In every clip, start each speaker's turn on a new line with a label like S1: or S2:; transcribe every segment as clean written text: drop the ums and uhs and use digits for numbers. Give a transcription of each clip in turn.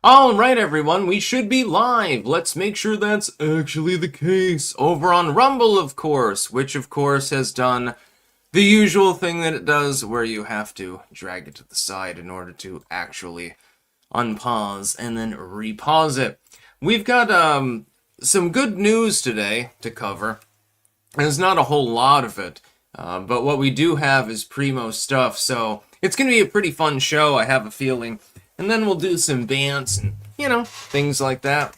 S1: Alright everyone, we should be live. Let's make sure that's actually the case. Over on Rumble, of course, which of course has done the usual thing that it does, where you have to drag it to the side in order to actually unpause and then repause it. We've got some good news today to cover. There's not a whole lot of it, but what we do have is primo stuff, so it's going to be a pretty fun show, I have a feeling. And then we'll do some bants and, things like that.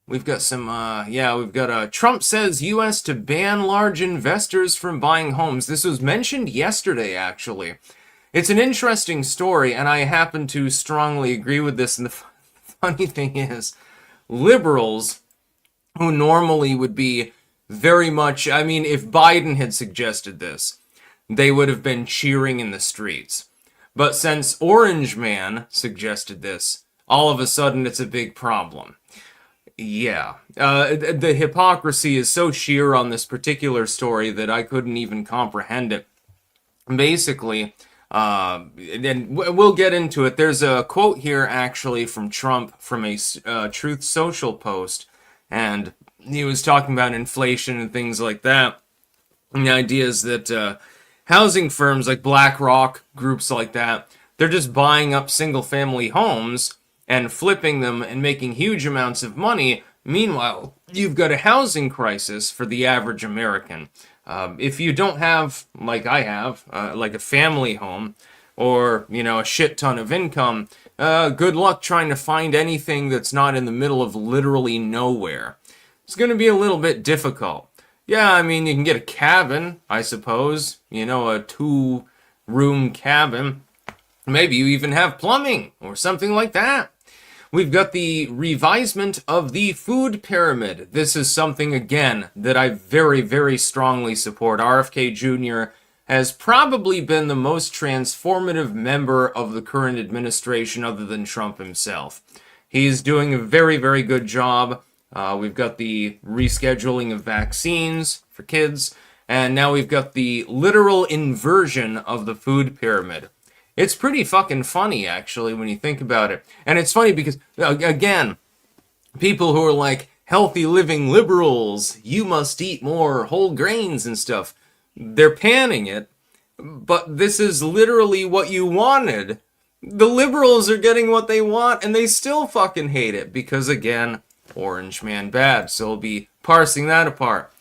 S1: We've got some, we've got, Trump says U.S. to ban large investors from buying homes. This was mentioned yesterday, actually. It's an interesting story, and I happen to strongly agree with this. And the funny thing is, liberals, who normally would be very much, if Biden had suggested this, they would have been cheering in the streets. But since Orange Man suggested this, all of a sudden it's a big problem. Yeah. The hypocrisy is so sheer on this particular story that I couldn't even comprehend it. Basically, and we'll get into it. There's a quote here, actually, from Trump from a Truth Social post, and he was talking about inflation and things like that. And the idea is that housing firms like BlackRock, groups like that, they're just buying up single-family homes and flipping them and making huge amounts of money. Meanwhile, you've got a housing crisis for the average American. If you don't have, like I have, like a family home or, a shit ton of income, good luck trying to find anything that's not in the middle of literally nowhere. It's going to be a little bit difficult. Yeah, you can get a cabin, I suppose. A 2-room cabin. Maybe you even have plumbing or something like that. We've got the revisement of the food pyramid. This is something, again, that I very, very strongly support. RFK Jr. has probably been the most transformative member of the current administration other than Trump himself. He's doing a very, very good job. We've got the rescheduling of vaccines for kids, and now we've got the literal inversion of the food pyramid. It's pretty fucking funny, actually, when you think about it. And it's funny because, again, people who are like, healthy living liberals, you must eat more whole grains and stuff, they're panning it, but this is literally what you wanted. The liberals are getting what they want, and they still fucking hate it, because, again, Orange Man bad, so we'll be parsing that apart.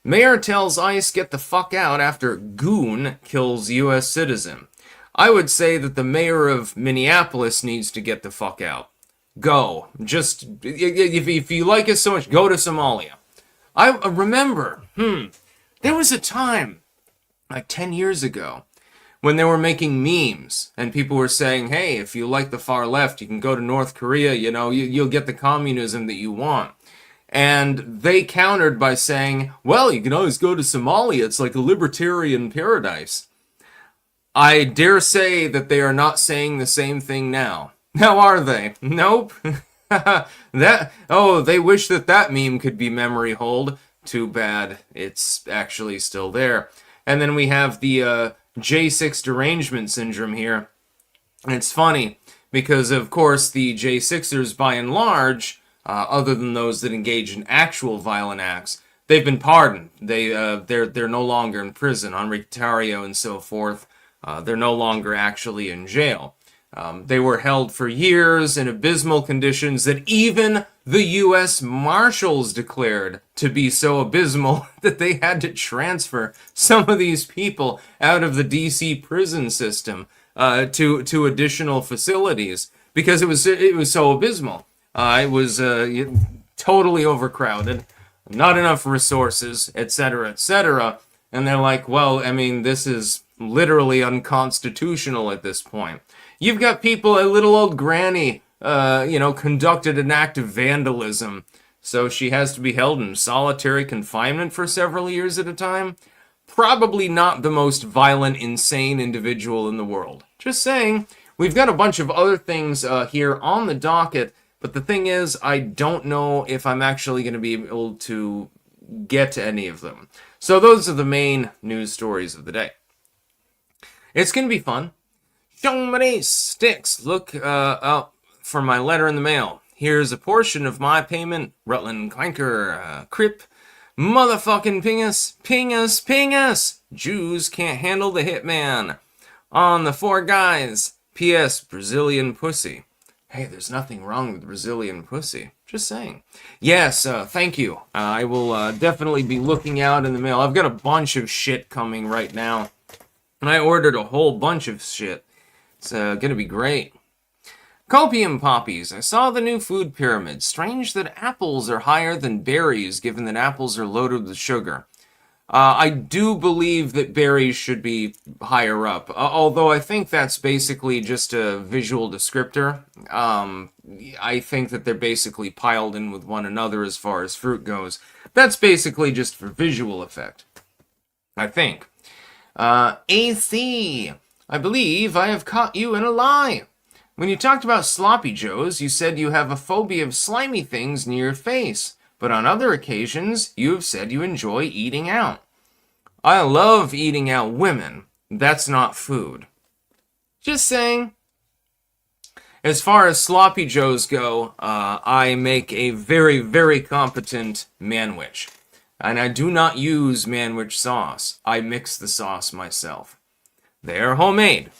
S1: Mayor tells ICE get the fuck out after goon kills U.S. citizen. I would say that the mayor of Minneapolis needs to get the fuck out. Go. Just, if you like it so much, go to Somalia. I remember, there was a time, like 10 years ago, when they were making memes, and people were saying, hey, if you like the far left, you can go to North Korea, you'll get the communism that you want. And they countered by saying, well, you can always go to Somalia, it's like a libertarian paradise. I dare say that they are not saying the same thing now. Now are they? Nope. They wish that meme could be memory hold. Too bad it's actually still there. And then we have the J6 derangement syndrome here. And it's funny because, of course, the J6ers, by and large, other than those that engage in actual violent acts, they've been pardoned. They're no longer in prison, on Rictario and so forth. They're no longer actually in jail. They were held for years in abysmal conditions that even the U.S. Marshals declared to be so abysmal that they had to transfer some of these people out of the D.C. prison system to additional facilities because it was so abysmal. It was totally overcrowded, not enough resources, etc., etc. And they're like, well, this is literally unconstitutional at this point. You've got people, a little old granny, conducted an act of vandalism, so she has to be held in solitary confinement for several years at a time. Probably not the most violent, insane individual in the world. Just saying. We've got a bunch of other things here on the docket, but the thing is, I don't know if I'm actually going to be able to get to any of them. So those are the main news stories of the day. It's going to be fun. So many sticks. Look for my letter in the mail. Here's a portion of my payment. Rutland Clanker, Crip. Motherfucking Pingus. Jews can't handle the hitman. On the four guys. P.S. Brazilian pussy. Hey, there's nothing wrong with Brazilian pussy. Just saying. Yes, thank you. I will definitely be looking out in the mail. I've got a bunch of shit coming right now. And I ordered a whole bunch of shit. It's gonna be great. Copium poppies. I saw the new food pyramid. Strange that apples are higher than berries, given that apples are loaded with sugar. I do believe that berries should be higher up, although I think that's basically just a visual descriptor. I think that they're basically piled in with one another as far as fruit goes. That's basically just for visual effect, I think. AC, I believe I have caught you in a lie. When you talked about sloppy joes, you said you have a phobia of slimy things near your face. But on other occasions, you have said you enjoy eating out. I love eating out women. That's not food. Just saying. As far as sloppy joes go, I make a very, very competent manwich. And I do not use manwich sauce. I mix the sauce myself. They are homemade.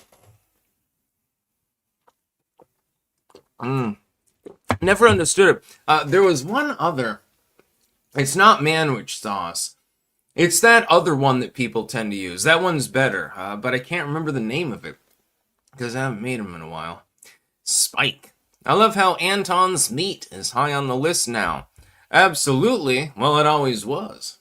S1: Never understood it. There was one other. It's not manwich sauce. It's that other one that people tend to use. That one's better, but I can't remember the name of it because I haven't made them in a while. Spike. I love how Anton's meat is high on the list now. Absolutely. Well, it always was.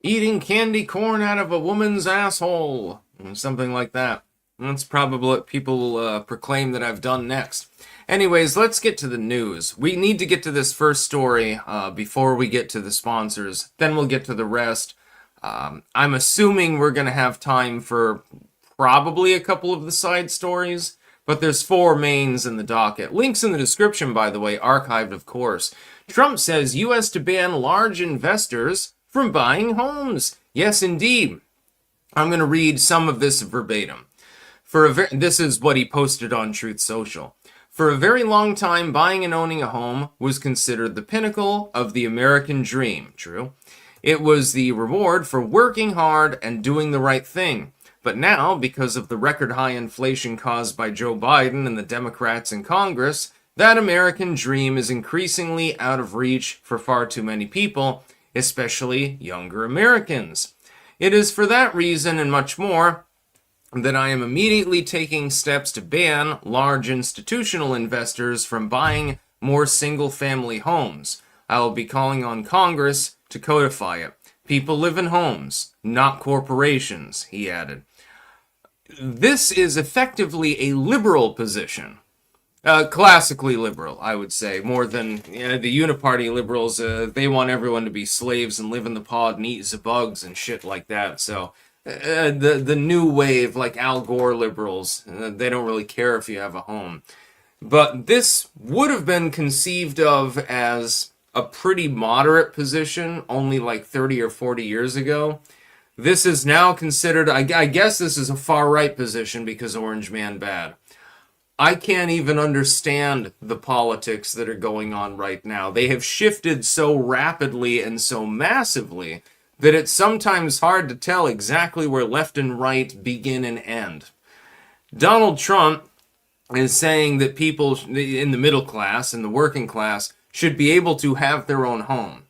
S1: Eating candy corn out of a woman's asshole. Something like that. That's probably what people will proclaim that I've done next. Anyways, let's get to the news. We need to get to this first story before we get to the sponsors. Then we'll get to the rest. I'm assuming we're going to have time for probably a couple of the side stories. But there's 4 mains in the docket. Links in the description, by the way, archived, of course. Trump says U.S. to ban large investors from buying homes. Yes, indeed. I'm going to read some of this verbatim. This is what he posted on Truth Social. For a very long time, buying and owning a home was considered the pinnacle of the American dream. True. It was the reward for working hard and doing the right thing. But now, because of the record high inflation caused by Joe Biden and the Democrats in Congress, that American dream is increasingly out of reach for far too many people, especially younger Americans. It is for that reason and much more that I am immediately taking steps to ban large institutional investors from buying more single-family homes. I will be calling on Congress to codify it. People live in homes, not corporations, he added. This is effectively a liberal position. Classically liberal, I would say, more than the uniparty liberals. They want everyone to be slaves and live in the pod and eat bugs and shit like that. So the new wave, like Al Gore liberals, they don't really care if you have a home. But this would have been conceived of as a pretty moderate position only like 30 or 40 years ago. This is now considered, I guess this is a far-right position because Orange Man bad. I can't even understand the politics that are going on right now. They have shifted so rapidly and so massively that it's sometimes hard to tell exactly where left and right begin and end. Donald Trump is saying that people in the middle class and the working class should be able to have their own home.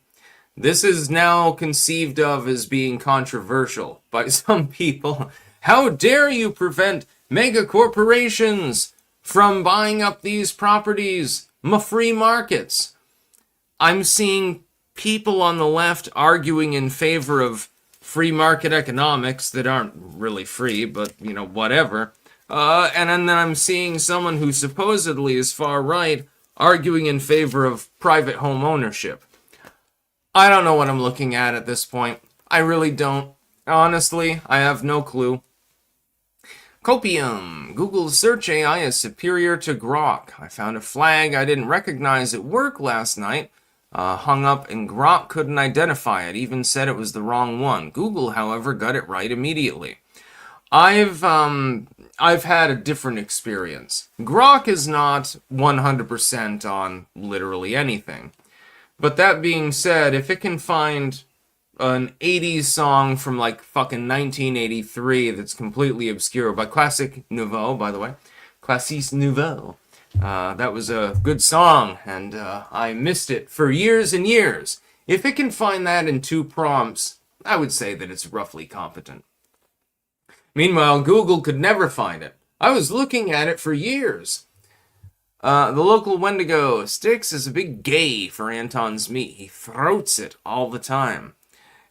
S1: This is now conceived of as being controversial by some people. How dare you prevent mega corporations from buying up these properties? Free markets. I'm seeing people on the left arguing in favor of free market economics that aren't really free, but, whatever. And then I'm seeing someone who supposedly is far right arguing in favor of private home ownership. I don't know what I'm looking at this point. I really don't. Honestly, I have no clue. Copium. Google's search AI is superior to Grok. I found a flag I didn't recognize at work last night. Hung up and Grok couldn't identify it. Even said it was the wrong one. Google, however, got it right immediately. I I've had a different experience. Grok is not 100% on literally anything. But that being said, if it can find an 80s song from like fucking 1983 that's completely obscure by Classic Nouveau, by the way. Classique Nouveau. That was a good song, and I missed it for years and years. If it can find that in 2 prompts, I would say that it's roughly competent. Meanwhile, Google could never find it. I was looking at it for years. The local Wendigo Styx is a big gay for Anton's meat. He throats it all the time.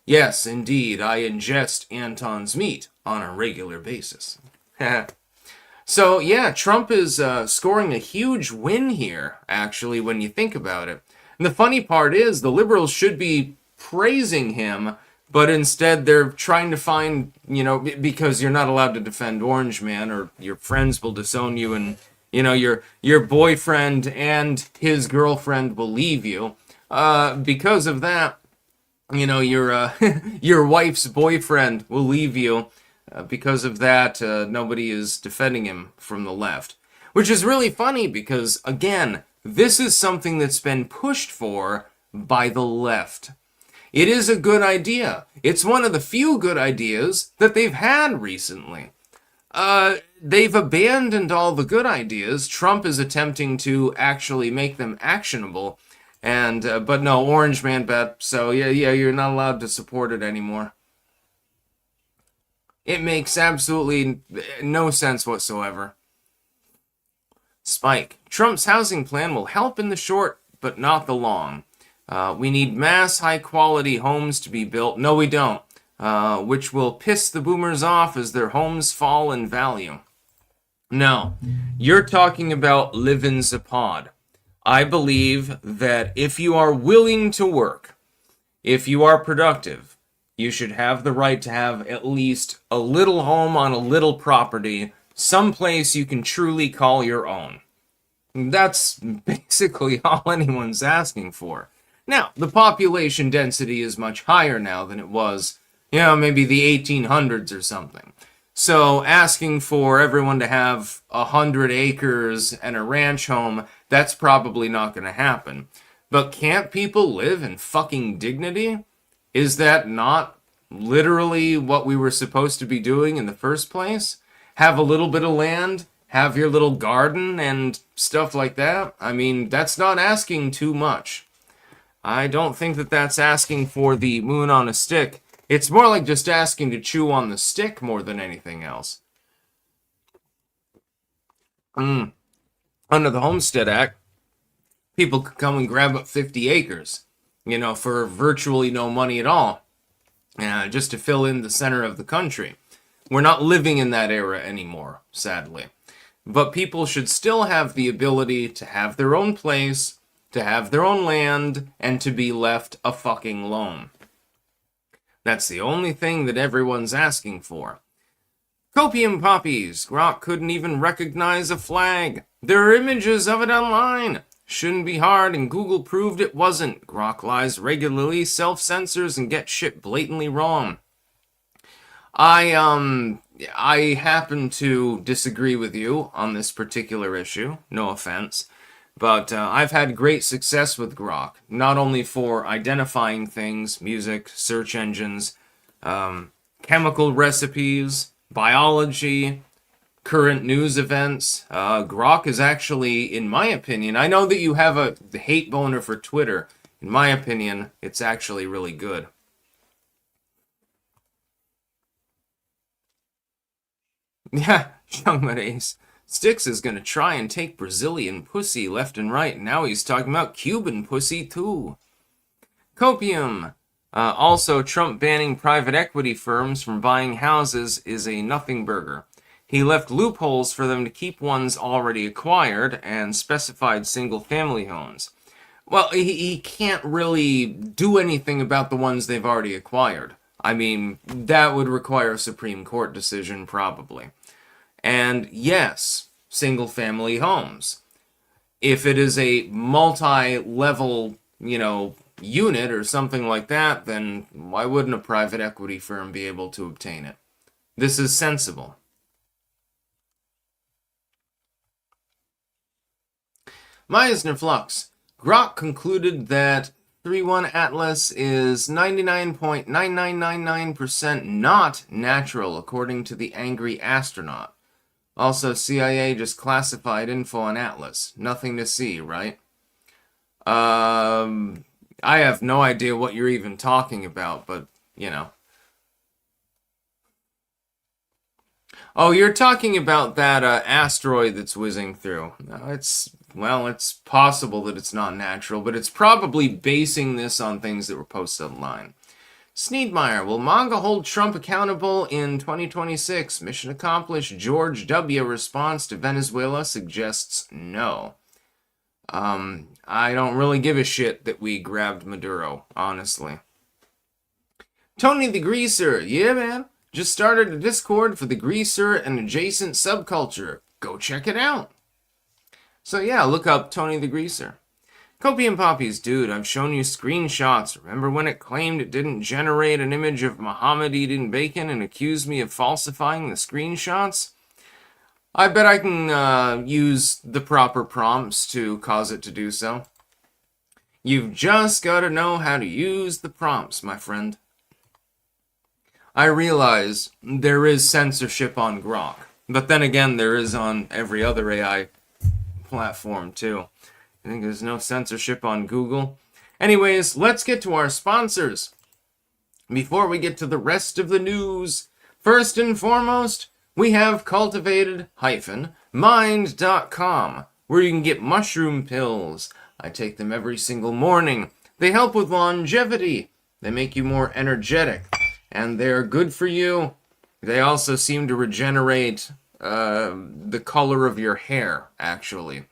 S1: Yes, indeed, I ingest Anton's meat on a regular basis. So, yeah, Trump is scoring a huge win here, actually, when you think about it. And the funny part is, the liberals should be praising him, but instead they're trying to find, because you're not allowed to defend Orange Man, or your friends will disown you, and, your boyfriend and his girlfriend will leave you. Because of that, your wife's boyfriend will leave you. Because of that, nobody is defending him from the left. Which is really funny because, again, this is something that's been pushed for by the left. It is a good idea. It's one of the few good ideas that they've had recently. They've abandoned all the good ideas. Trump is attempting to actually make them actionable. And but no, Orange Man bet. So yeah, you're not allowed to support it anymore. It makes absolutely no sense whatsoever. Spike. Trump's housing plan will help in the short, but not the long. We need mass, high-quality homes to be built. No, we don't. Which will piss the boomers off as their homes fall in value. No, you're talking about living a pod. I believe that if you are willing to work, if you are productive, you should have the right to have at least a little home on a little property, someplace you can truly call your own. That's basically all anyone's asking for. Now, the population density is much higher now than it was, maybe the 1800s or something. So asking for everyone to have 100 acres and a ranch home, that's probably not going to happen. But can't people live in fucking dignity? Is that not literally what we were supposed to be doing in the first place? Have a little bit of land, have your little garden and stuff like that? I mean, that's not asking too much. I don't think that that's asking for the moon on a stick. It's more like just asking to chew on the stick more than anything else. Under the Homestead Act, people could come and grab up 50 acres, for virtually no money at all, just to fill in the center of the country. We're not living in that era anymore, sadly. But people should still have the ability to have their own place, to have their own land, and to be left a fucking alone. That's the only thing that everyone's asking for. Copium poppies. Grok couldn't even recognize a flag. There are images of it online. Shouldn't be hard, and Google proved it wasn't. Grok lies regularly, self-censors, and gets shit blatantly wrong. I happen to disagree with you on this particular issue. No offense. But I've had great success with Grok, not only for identifying things, music, search engines, chemical recipes, biology, current news events. Grok is actually, in my opinion, I know that you have a hate boner for Twitter. In my opinion, it's actually really good. Yeah, young Ace. Styx is gonna try and take Brazilian pussy left and right. Now he's talking about Cuban pussy too. Copium. Also, Trump banning private equity firms from buying houses is a nothing burger. He left loopholes for them to keep ones already acquired and specified single-family homes. Well, he can't really do anything about the ones they've already acquired. I mean, that would require a Supreme Court decision, probably. And yes, single-family homes. If it is a multi-level, unit or something like that, then why wouldn't a private equity firm be able to obtain it? This is sensible. Meisner Flux. Grok concluded that 3.1 Atlas is 99.9999% not natural, according to the Angry Astronaut. Also, CIA just classified info on Atlas. Nothing to see, right? I have no idea what you're even talking about, but, you know. Oh, you're talking about that asteroid that's whizzing through. It's possible that it's not natural, but it's probably basing this on things that were posted online. Sneedmeyer, will MAGA hold Trump accountable in 2026? Mission accomplished. George W. response to Venezuela suggests no. I don't really give a shit that we grabbed Maduro, honestly. Tony the Greaser, yeah man. Just started a Discord for the Greaser and adjacent subculture. Go check it out. So yeah, look up Tony the Greaser. Copium Poppies, dude, I've shown you screenshots. Remember when it claimed it didn't generate an image of Muhammad eating bacon and accused me of falsifying the screenshots? I bet I can use the proper prompts to cause it to do so. You've just got to know how to use the prompts, my friend. I realize there is censorship on Grok, but then again, there is on every other AI platform too. I think there's no censorship on Google. Anyways, let's get to our sponsors. Before we get to the rest of the news, first and foremost, we have cultivated-mind.com, where you can get mushroom pills. I take them every single morning. They help with longevity. They make you more energetic, and they're good for you. They also seem to regenerate the color of your hair, actually.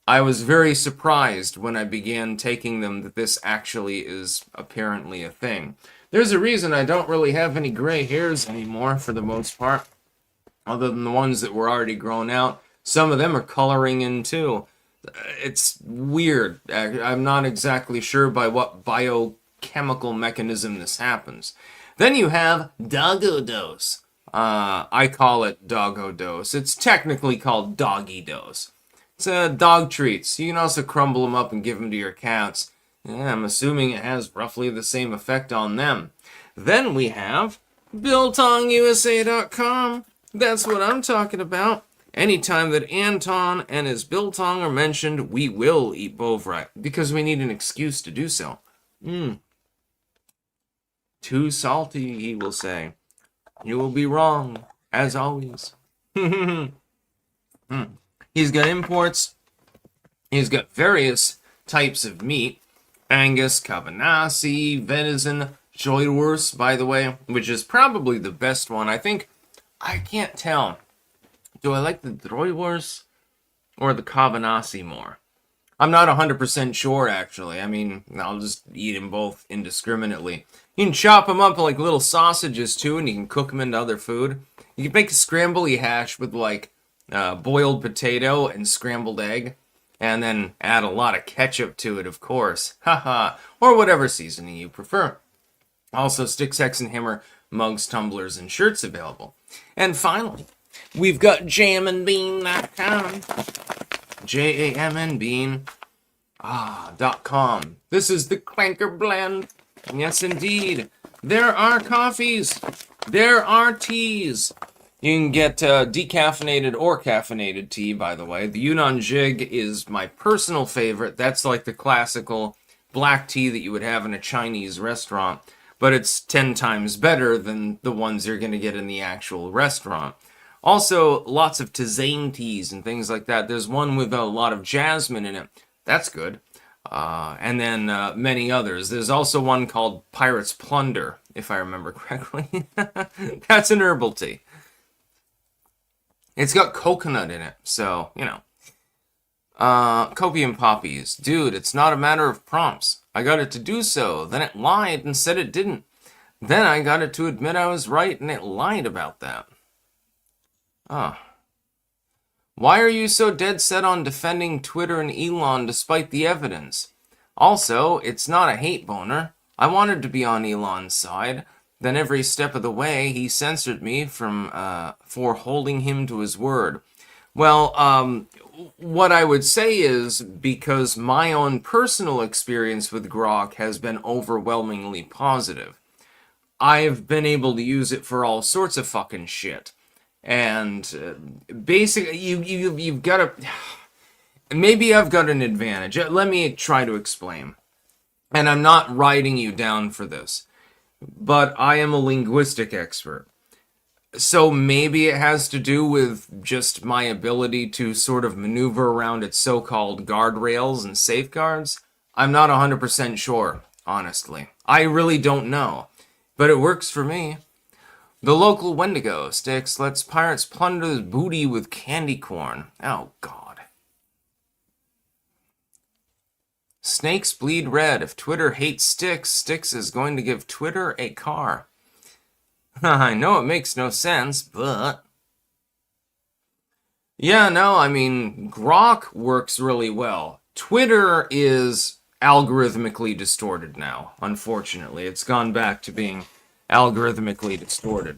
S1: I was very surprised when I began taking them that this actually is apparently a thing. There's a reason I don't really have any gray hairs anymore, for the most part, other than the ones that were already grown out. Some of them are coloring in too. It's weird. I'm not exactly sure by what biochemical mechanism this happens. Then you have Doggo Dose. I call it Doggo Dose. It's technically called Doggy Dose. It's dog treats. You can also crumble them up and give them to your cats. Yeah, I'm assuming it has roughly the same effect on them. Then we have BiltongUSA.com. That's what I'm talking about. Anytime that Anton and his biltong are mentioned, we will eat Bovrite, because we need an excuse to do so. Too salty, he will say. You will be wrong, as always. He's got imports. He's got various types of meat. Angus, Cabanassi, venison, Joywurst, by the way, which is probably the best one. I can't tell. Do I like the Joywurst or the Cabanassi more? I'm not 100% sure, actually. I mean, I'll just eat them both indiscriminately. You can chop them up like little sausages, too, and you can cook them into other food. You can make a scrambly hash with, like, boiled potato and scrambled egg, and then add a lot of ketchup to it, of course. Haha. Or whatever seasoning you prefer. Also, Stick, Sex, and Hammer mugs, tumblers, and shirts available. And finally, we've got jamandbean.com. jamnbean.com. This is the Clanker Blend. Yes, indeed. There are coffees. There are teas. You can get decaffeinated or caffeinated tea, by the way. The Yunnan Jig is my personal favorite. That's like the classical black tea that you would have in a Chinese restaurant. But it's 10 times better than the ones you're going to get in the actual restaurant. Also, lots of tisane teas and things like that. There's one with a lot of jasmine in it. That's good. And then many others. There's also one called Pirate's Plunder, if I remember correctly. That's an herbal tea. It's got coconut in it, so, you know. Copium Poppies. Dude, it's not a matter of prompts. I got it to do so, then it lied and said it didn't. Then I got it to admit I was right, and it lied about that. Why are you so dead set on defending Twitter and Elon despite the evidence? Also, it's not a hate boner. I wanted to be on Elon's side. Then every step of the way, he censored me for holding him to his word. Well, what I would say is, because my own personal experience with grok has been overwhelmingly positive, I've been able to use it for all sorts of fucking shit. And basically, you've got to. Maybe I've got an advantage. Let me try to explain. And I'm not writing you down for this, but I am a linguistic expert. So maybe it has to do with just my ability to sort of maneuver around its so-called guardrails and safeguards. I'm not 100% sure, honestly. I really don't know. But it works for me. The local Wendigo sticks lets pirates plunder his booty with candy corn. Oh, God. Snakes bleed red. If Twitter hates Styx, Styx is going to give Twitter a car. I know it makes no sense, but... Yeah, no, I mean, grok works really well. Twitter is algorithmically distorted now, unfortunately. It's gone back to being algorithmically distorted.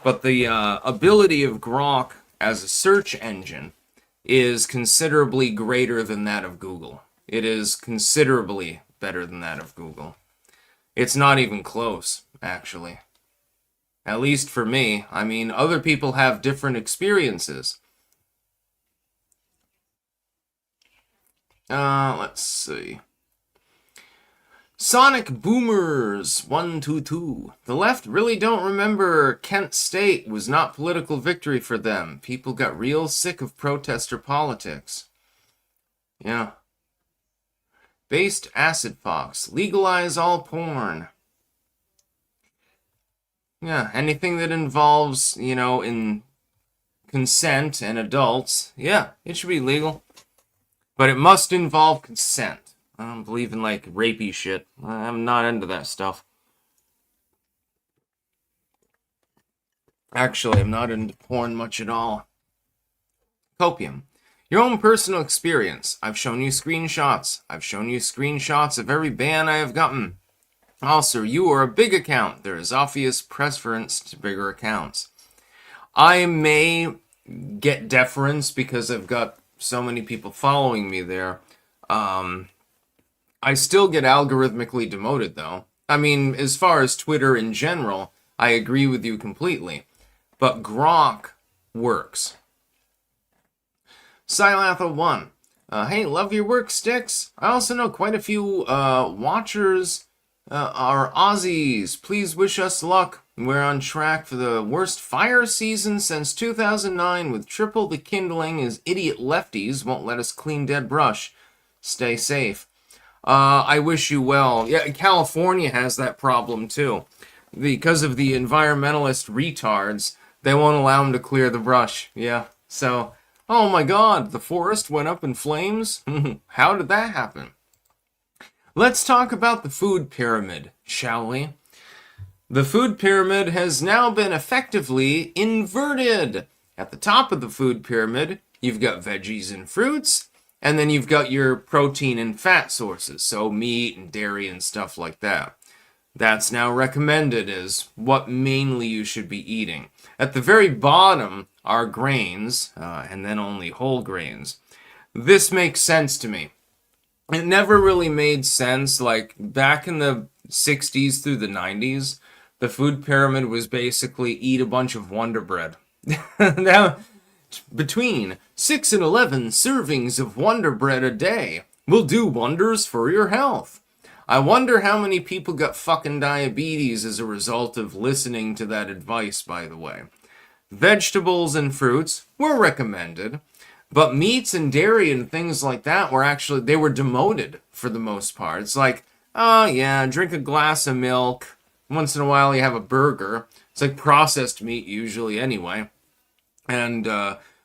S1: But the ability of grok as a search engine is considerably greater than that of Google. It is considerably better than that of Google. It's not even close, actually. At least for me. I mean, other people have different experiences. Let's see. Sonic Boomers 122. The left really don't remember Kent State was not political victory for them. People got real sick of protester politics. Yeah. Based Acid Fox. Legalize all porn. Yeah, anything that involves, in consent and adults, yeah, it should be legal. But it must involve consent. I don't believe in, rapey shit. I'm not into that stuff. Actually, I'm not into porn much at all. Copium. Your own personal experience. I've shown you screenshots. I've shown you screenshots of every ban I have gotten. Also, you are a big account. There is obvious preference to bigger accounts. I may get deference because I've got so many people following me there. I still get algorithmically demoted, though. I mean, as far as Twitter in general, I agree with you completely. But grok works. Silatha1. Hey, love your work, Sticks. I also know quite a few watchers are Aussies. Please wish us luck. We're on track for the worst fire season since 2009 with triple the kindling as idiot lefties won't let us clean dead brush. Stay safe. I wish you well. Yeah, California has that problem too. Because of the environmentalist retards, they won't allow them to clear the brush. Yeah, so... Oh my god, the forest went up in flames? How did that happen? Let's talk about the food pyramid, shall we? The food pyramid has now been effectively inverted. At the top of the food pyramid, you've got veggies and fruits, and then you've got your protein and fat sources, so meat and dairy and stuff like that. That's now recommended as what mainly you should be eating. At the very bottom are grains, and then only whole grains. This makes sense to me. It never really made sense, back in the 60s through the 90s, the food pyramid was basically eat a bunch of Wonder Bread. Now, between 6 and 11 servings of Wonder Bread a day will do wonders for your health. I wonder how many people got fucking diabetes as a result of listening to that advice, by the way. Vegetables and fruits were recommended, but meats and dairy and things like that they were demoted for the most part. It's oh yeah, drink a glass of milk. Once in a while you have a burger. It's like processed meat usually anyway. And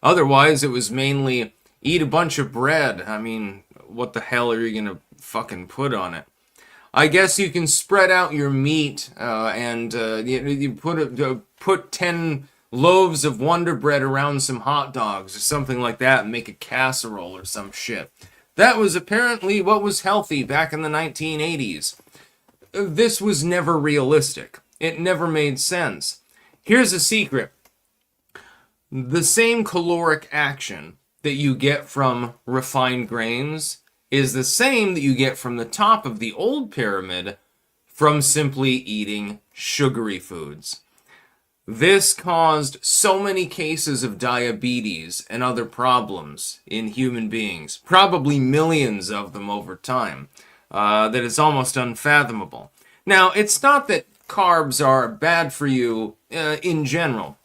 S1: otherwise it was mainly eat a bunch of bread. I mean, what the hell are you gonna fucking put on it? I guess you can spread out your meat and you put 10 loaves of Wonder Bread around some hot dogs or something like that and make a casserole or some shit. That was apparently what was healthy back in the 1980s. This was never realistic. It never made sense. Here's a secret. The same caloric action that you get from refined grains is the same that you get from the top of the old pyramid from simply eating sugary foods. This caused so many cases of diabetes and other problems in human beings, probably millions of them over time, that it's almost unfathomable. Now, it's not that carbs are bad for you in general.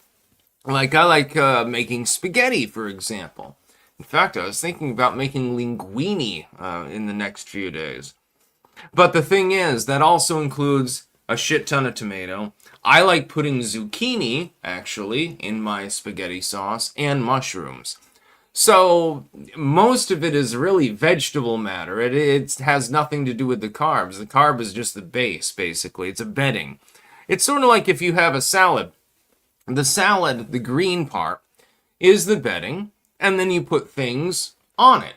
S1: Like, I like making spaghetti, for example. In fact, I was thinking about making linguine in the next few days. But the thing is, that also includes a shit ton of tomato. I like putting zucchini, actually, in my spaghetti sauce, and mushrooms. So, most of it is really vegetable matter. It has nothing to do with the carbs. The carb is just the base, basically. It's a bedding. It's sort of like if you have a salad. The salad, the green part, is the bedding, and then you put things on it.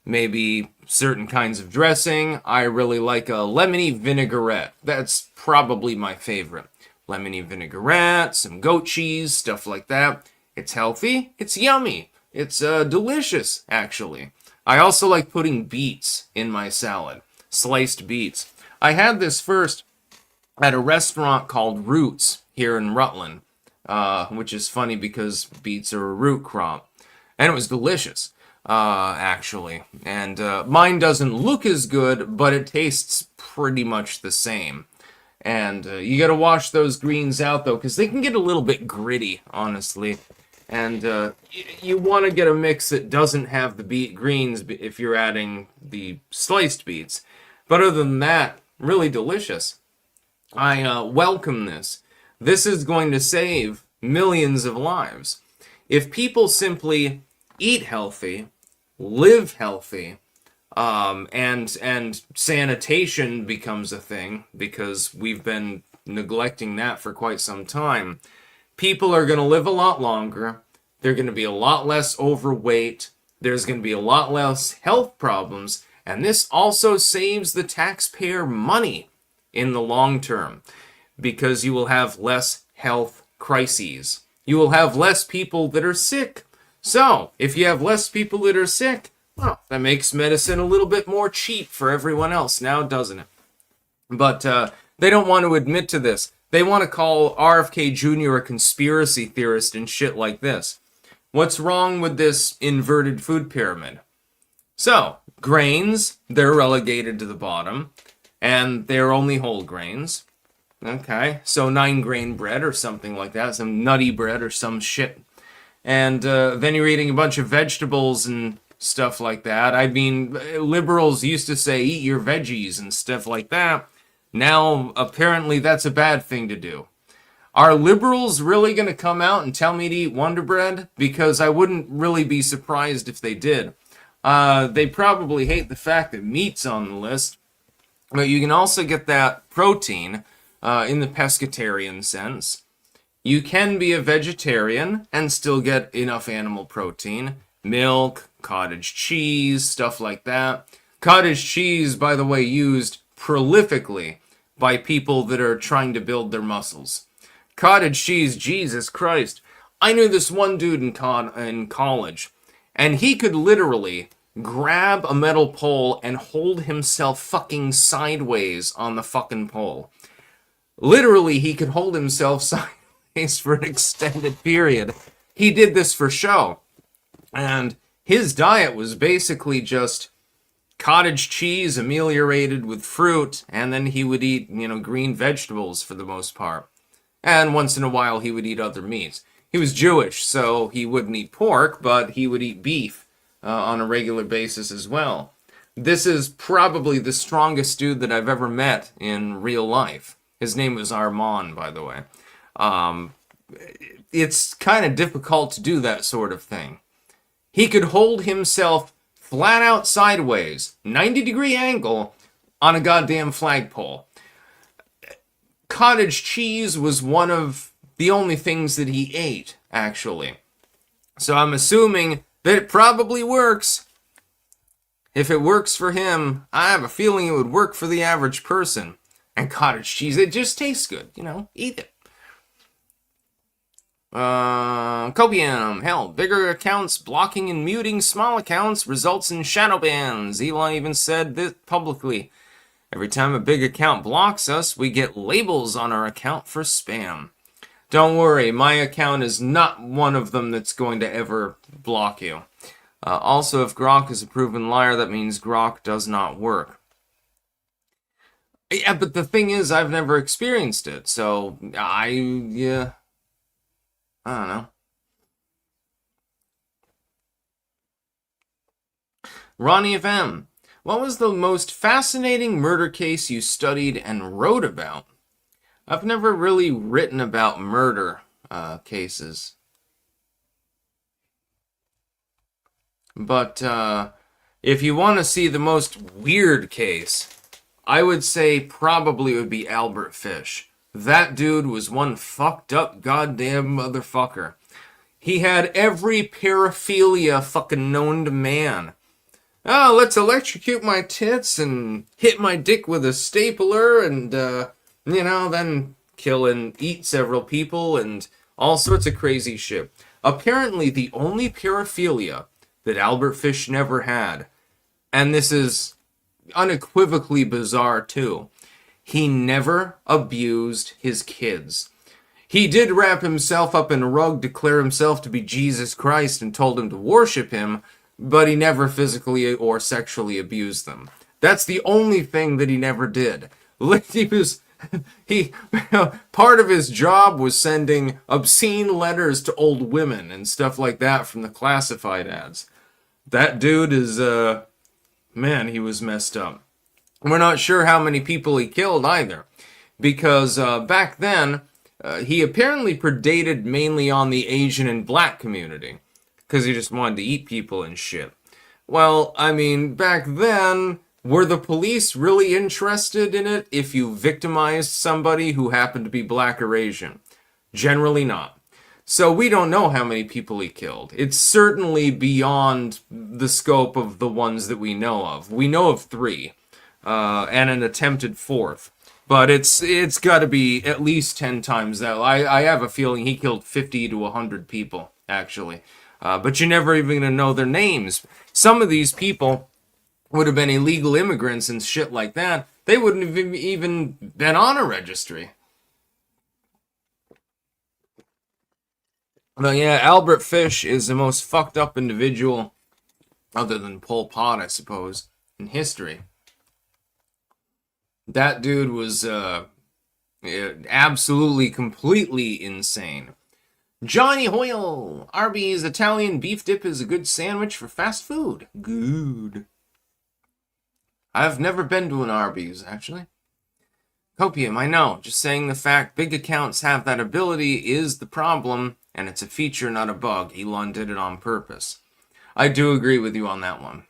S1: Maybe certain kinds of dressing. I really like a lemony vinaigrette. That's probably my favorite. Lemony vinaigrette, some goat cheese, stuff like that. It's healthy. It's yummy. It's delicious, actually. I also like putting beets in my salad. Sliced beets. I had this first at a restaurant called Roots here in Rutland, which is funny because beets are a root crop. And it was delicious, actually. And mine doesn't look as good, but it tastes pretty much the same. And you gotta wash those greens out, though, because they can get a little bit gritty, honestly. And you want to get a mix that doesn't have the beet greens if you're adding the sliced beets. But other than that, really delicious. I welcome this. This is going to save millions of lives. If people simply eat healthy, live healthy, and sanitation becomes a thing, because we've been neglecting that for quite some time, people are going to live a lot longer. They're going to be a lot less overweight. There's going to be a lot less health problems. And this also saves the taxpayer money in the long term, because you will have less health crises. You will have less people that are sick. So, if you have less people that are sick, well, that makes medicine a little bit more cheap for everyone else now, doesn't it? But they don't want to admit to this. They want to call RFK Jr. a conspiracy theorist and shit like this. What's wrong with this inverted food pyramid? So, grains, they're relegated to the bottom, and they're only whole grains. Okay, so 9-grain bread or something like that, some nutty bread or some shit. And then you're eating a bunch of vegetables and stuff like that. I mean, liberals used to say, eat your veggies and stuff like that. Now, apparently, that's a bad thing to do. Are liberals really going to come out and tell me to eat Wonder Bread? Because I wouldn't really be surprised if they did. They probably hate the fact that meat's on the list. But you can also get that protein in the pescatarian sense. You can be a vegetarian and still get enough animal protein. Milk, cottage cheese, stuff like that. Cottage cheese, by the way, used prolifically by people that are trying to build their muscles. Cottage cheese, Jesus Christ. I knew this one dude in college, and he could literally grab a metal pole and hold himself fucking sideways on the fucking pole. Literally, he could hold himself sideways for an extended period. He did this for show. And his diet was basically just cottage cheese ameliorated with fruit, and then he would eat, green vegetables for the most part. And once in a while, he would eat other meats. He was Jewish, so he wouldn't eat pork, but he would eat beef on a regular basis as well. This is probably the strongest dude that I've ever met in real life. His name was Armand, by the way. It's kind of difficult to do that sort of thing. He could hold himself flat out sideways, 90-degree angle, on a goddamn flagpole. Cottage cheese was one of the only things that he ate, actually. So I'm assuming that it probably works. If it works for him, I have a feeling it would work for the average person. And cottage cheese, it just tastes good, eat it. Copium. Hell, bigger accounts blocking and muting small accounts results in shadow bans. Elon even said this publicly. Every time a big account blocks us, we get labels on our account for spam. Don't worry, my account is not one of them that's going to ever block you. Also, if Grok is a proven liar, that means Grok does not work. Yeah, but the thing is, I've never experienced it, so I don't know. Ronnie FM, what was the most fascinating murder case you studied and wrote about? I've never really written about murder cases. But if you want to see the most weird case, I would say probably it would be Albert Fish. That dude was one fucked up goddamn motherfucker. He had every paraphilia fucking known to man. Oh, let's electrocute my tits and hit my dick with a stapler and, then kill and eat several people and all sorts of crazy shit. Apparently, the only paraphilia that Albert Fish never had, and this is unequivocally bizarre too, he never abused his kids. He did wrap himself up in a rug, declare himself to be Jesus Christ, and told him to worship him, but he never physically or sexually abused them. That's the only thing that he never did. Part of his job was sending obscene letters to old women and stuff like that from the classified ads. That dude is, man, he was messed up. We're not sure how many people he killed either, because back then, he apparently predated mainly on the Asian and black community, because he just wanted to eat people and shit. Well, I mean, back then, were the police really interested in it if you victimized somebody who happened to be black or Asian? Generally not. So we don't know how many people he killed. It's certainly beyond the scope of the ones that we know of. We know of 3, and an attempted 4th. But it's got to be at least 10 times that. I have a feeling he killed 50 to 100 people, actually. But you're never even going to know their names. Some of these people would have been illegal immigrants and shit like that. They wouldn't have even been on a registry. But yeah, Albert Fish is the most fucked up individual, other than Pol Pot, I suppose, in history. That dude was absolutely, completely insane. Johnny Hoyle, Arby's Italian beef dip is a good sandwich for fast food. Good. I've never been to an Arby's, actually. Copium, I know. Just saying the fact big accounts have that ability is the problem, and it's a feature, not a bug. Elon did it on purpose. I do agree with you on that one.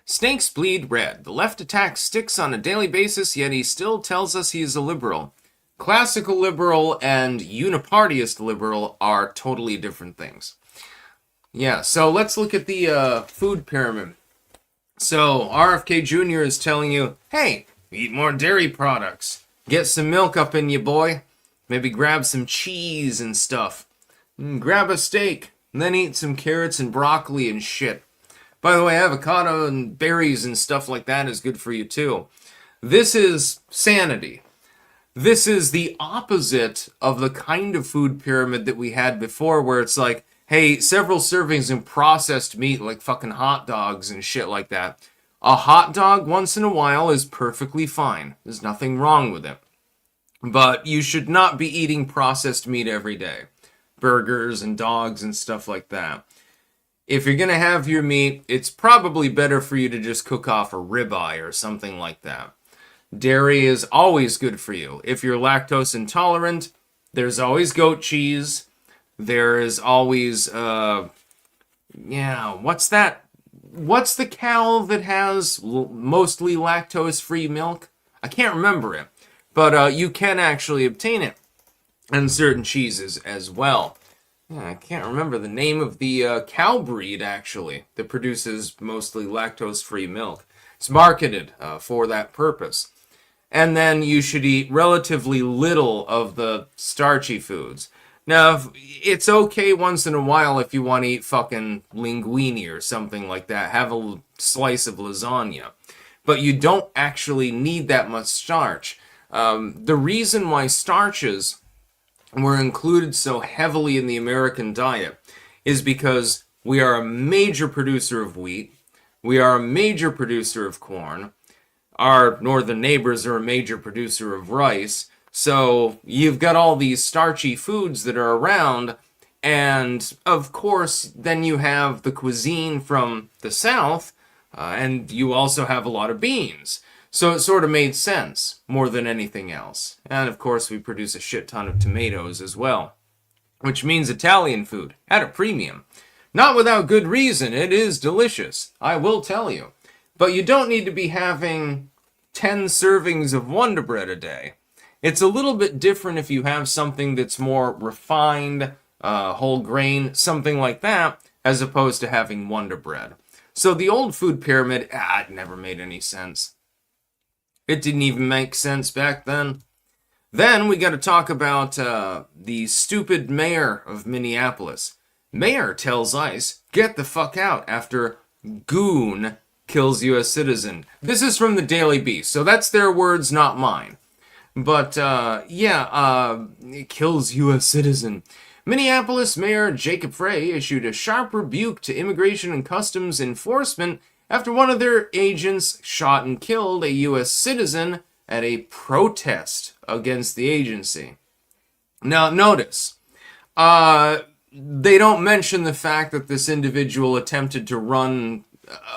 S1: Snakes bleed red. The left attacks sticks on a daily basis, yet he still tells us he is a liberal. Classical liberal and unipartyist liberal are totally different things. Yeah, so let's look at the food pyramid. So, RFK Jr. is telling you, hey, eat more dairy products. Get some milk up in you, boy. Maybe grab some cheese and stuff. Grab a steak, and then eat some carrots and broccoli and shit. By the way, avocado and berries and stuff like that is good for you too. This is sanity. This is the opposite of the kind of food pyramid that we had before, where it's like, hey, several servings of processed meat like fucking hot dogs and shit like that. A hot dog once in a while is perfectly fine. There's nothing wrong with it. But you should not be eating processed meat every day. Burgers and dogs and stuff like that. If you're going to have your meat, it's probably better for you to just cook off a ribeye or something like that. Dairy is always good for you. If you're lactose intolerant, there's always goat cheese. There is always, what's that? What's the cow that has mostly lactose-free milk? I can't remember it. But you can actually obtain it. And certain cheeses as well. Yeah, I can't remember the name of the cow breed, actually, that produces mostly lactose-free milk. It's marketed for that purpose. and then you should eat relatively little of the starchy foods. Now, it's okay once in a while if you want to eat fucking linguine or something like that. Have a slice of lasagna. But you don't actually need that much starch. The reason why starches were included so heavily in the American diet is because we are a major producer of wheat. We are a major producer of corn. Our northern neighbors are a major producer of rice. So you've got all these starchy foods that are around, and of course, then you have the cuisine from the south, and you also have a lot of beans. So it sort of made sense more than anything else. And of course, we produce a shit ton of tomatoes as well, which means Italian food at a premium. Not without good reason. It is delicious, I will tell you. But you don't need to be having 10 servings of Wonder Bread a day. It's a little bit different if you have something that's more refined, whole grain, something like that, as opposed to having Wonder Bread. So the old food pyramid, it never made any sense. It didn't even make sense back then. Then we got to talk about the stupid mayor of Minneapolis. Mayor tells ICE, get the fuck out after goon kills U.S. citizen. This is from the Daily Beast, so that's their words, not mine. But, it kills U.S. citizen. Minneapolis Mayor Jacob Frey issued a sharp rebuke to Immigration and Customs Enforcement after one of their agents shot and killed a U.S. citizen at a protest against the agency. Now, notice, they don't mention the fact that this individual attempted to run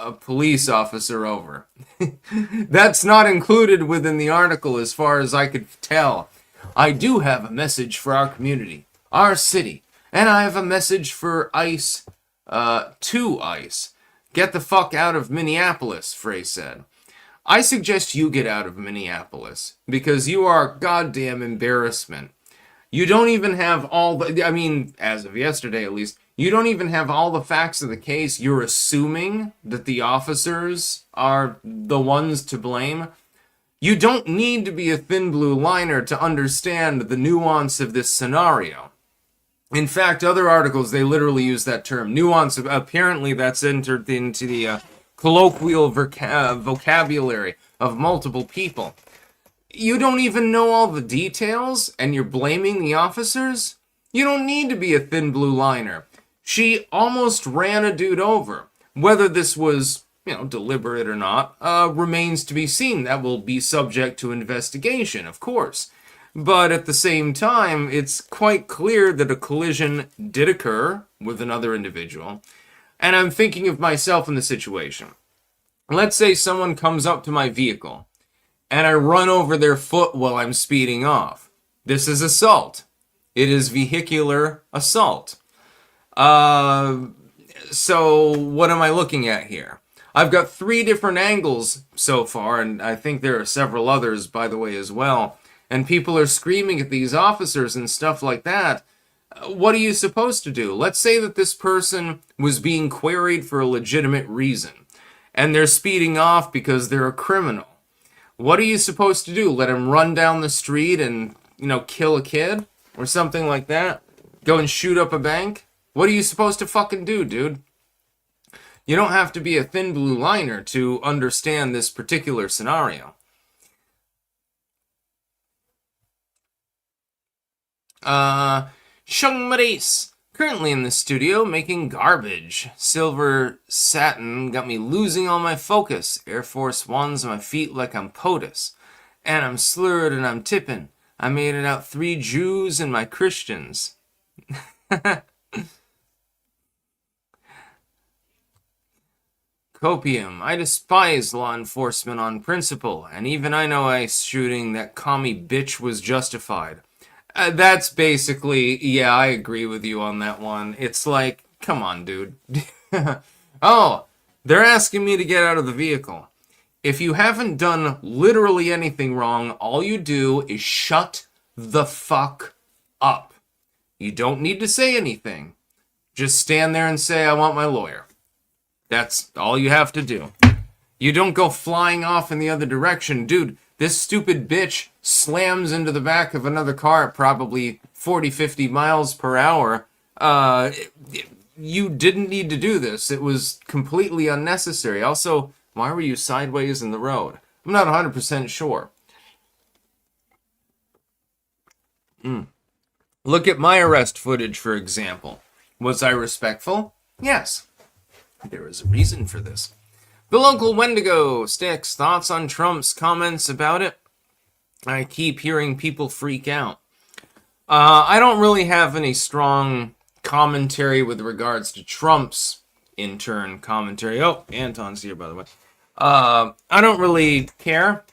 S1: a police officer over. That's not included within the article as far as I could tell. I do have a message for our community, our city, and I have a message for ICE, to ICE. Get the fuck out of Minneapolis, Frey said. I suggest you get out of Minneapolis because you are a goddamn embarrassment. You don't even have all the, as of yesterday at least, you don't even have all the facts of the case. You're assuming that the officers are the ones to blame. You don't need to be a thin blue liner to understand the nuance of this scenario. In fact, other articles, they literally use that term. Nuance, apparently that's entered into the colloquial vocabulary of multiple people. You don't even know all the details, and you're blaming the officers? You don't need to be a thin blue liner. She almost ran a dude over. Whether this was, deliberate or not, remains to be seen. That will be subject to investigation, of course. But at the same time, it's quite clear that a collision did occur with another individual. And I'm thinking of myself in the situation. Let's say someone comes up to my vehicle, and I run over their foot while I'm speeding off. This is assault. It is vehicular assault. So what am I looking at here? I've got 3 different angles so far, and I think there are several others, by the way, as well. And people are screaming at these officers and stuff like that. What are you supposed to do? Let's say that this person was being queried for a legitimate reason, and they're speeding off because they're a criminal. What are you supposed to do? Let him run down the street and, kill a kid? Or something like that? Go and shoot up a bank? What are you supposed to fucking do, dude? You don't have to be a thin blue liner to understand this particular scenario. Shung Maurice, currently in the studio making garbage. Silver satin got me losing all my focus. Air Force Ones on my feet like I'm POTUS. And I'm slurred and I'm tipping. I made it out 3 Jews and my Christians. Copium. I despise law enforcement on principle, and even I know ICE shooting that commie bitch was justified. That's basically, yeah, I agree with you on that one. It's like, come on, dude. Oh, they're asking me to get out of the vehicle. If you haven't done literally anything wrong, all you do is shut the fuck up. You don't need to say anything. Just stand there and say, I want my lawyer. That's all you have to do. You don't go flying off in the other direction. Dude, This stupid bitch slams into the back of another car at probably 40, 50 miles per hour. You didn't need to do this. It was completely unnecessary. Also, why were you sideways in the road? I'm not 100% sure. Look at my arrest footage, for example. Was I respectful? Yes. There is a reason for this. The local Wendigo Sticks, thoughts on Trump's comments about it? I keep hearing people freak out. I don't really have any strong commentary with regards to Trump's in-turn commentary. Oh, Anton's here, by the way. I don't really care.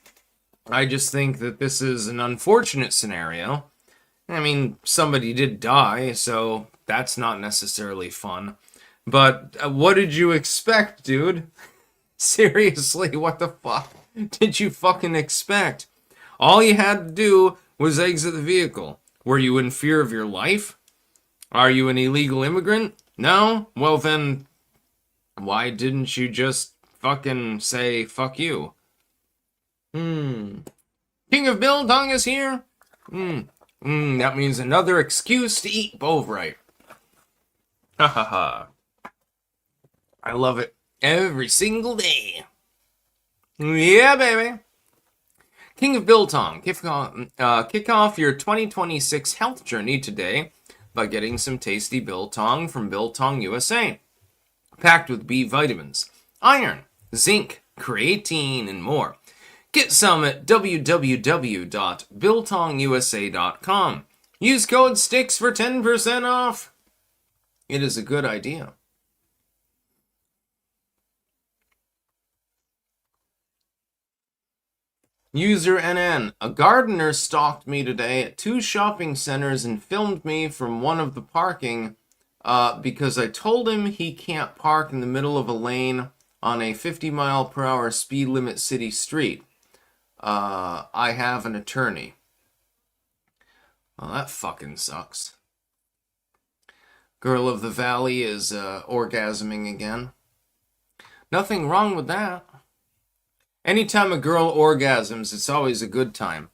S1: I just think that this is an unfortunate scenario. I mean, somebody did die, so that's not necessarily fun. But what did you expect, dude? Seriously, what the fuck did you fucking expect? All you had to do was exit the vehicle. Were you in fear of your life? Are you an illegal immigrant? No? Well then, why didn't you just fucking say fuck you? King of Biltong is here? That means another excuse to eat Bovrite. Ha ha ha. I love it every single day. Yeah, baby. King of Biltong, kick off your 2026 health journey today by getting some tasty Biltong from Biltong USA. Packed with B vitamins, iron, zinc, creatine, and more. Get some at www.biltongusa.com. Use code STICKS for 10% off. It is a good idea. User NN, a gardener stalked me today at 2 shopping centers and filmed me from one of the parking because I told him he can't park in the middle of a lane on a 50-mile-per-hour speed limit city street. I have an attorney. Well, that fucking sucks. Girl of the Valley is orgasming again. Nothing wrong with that. Anytime a girl orgasms, it's always a good time.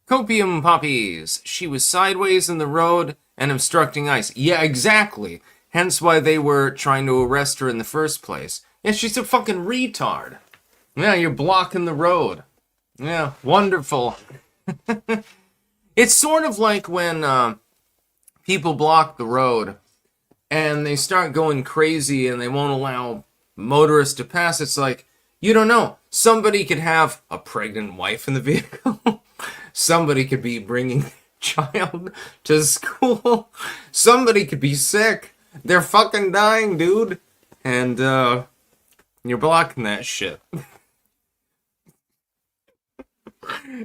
S1: Copium poppies. She was sideways in the road and obstructing ice. Yeah, exactly. Hence why they were trying to arrest her in the first place. Yeah, she's a fucking retard. Yeah, you're blocking the road. Yeah, wonderful. It's sort of like when people block the road and they start going crazy and they won't allow motorists to pass. It's like, you don't know. Somebody could have a pregnant wife in the vehicle. Somebody could be bringing a child to school. Somebody could be sick. They're fucking dying, dude. And you're blocking that shit.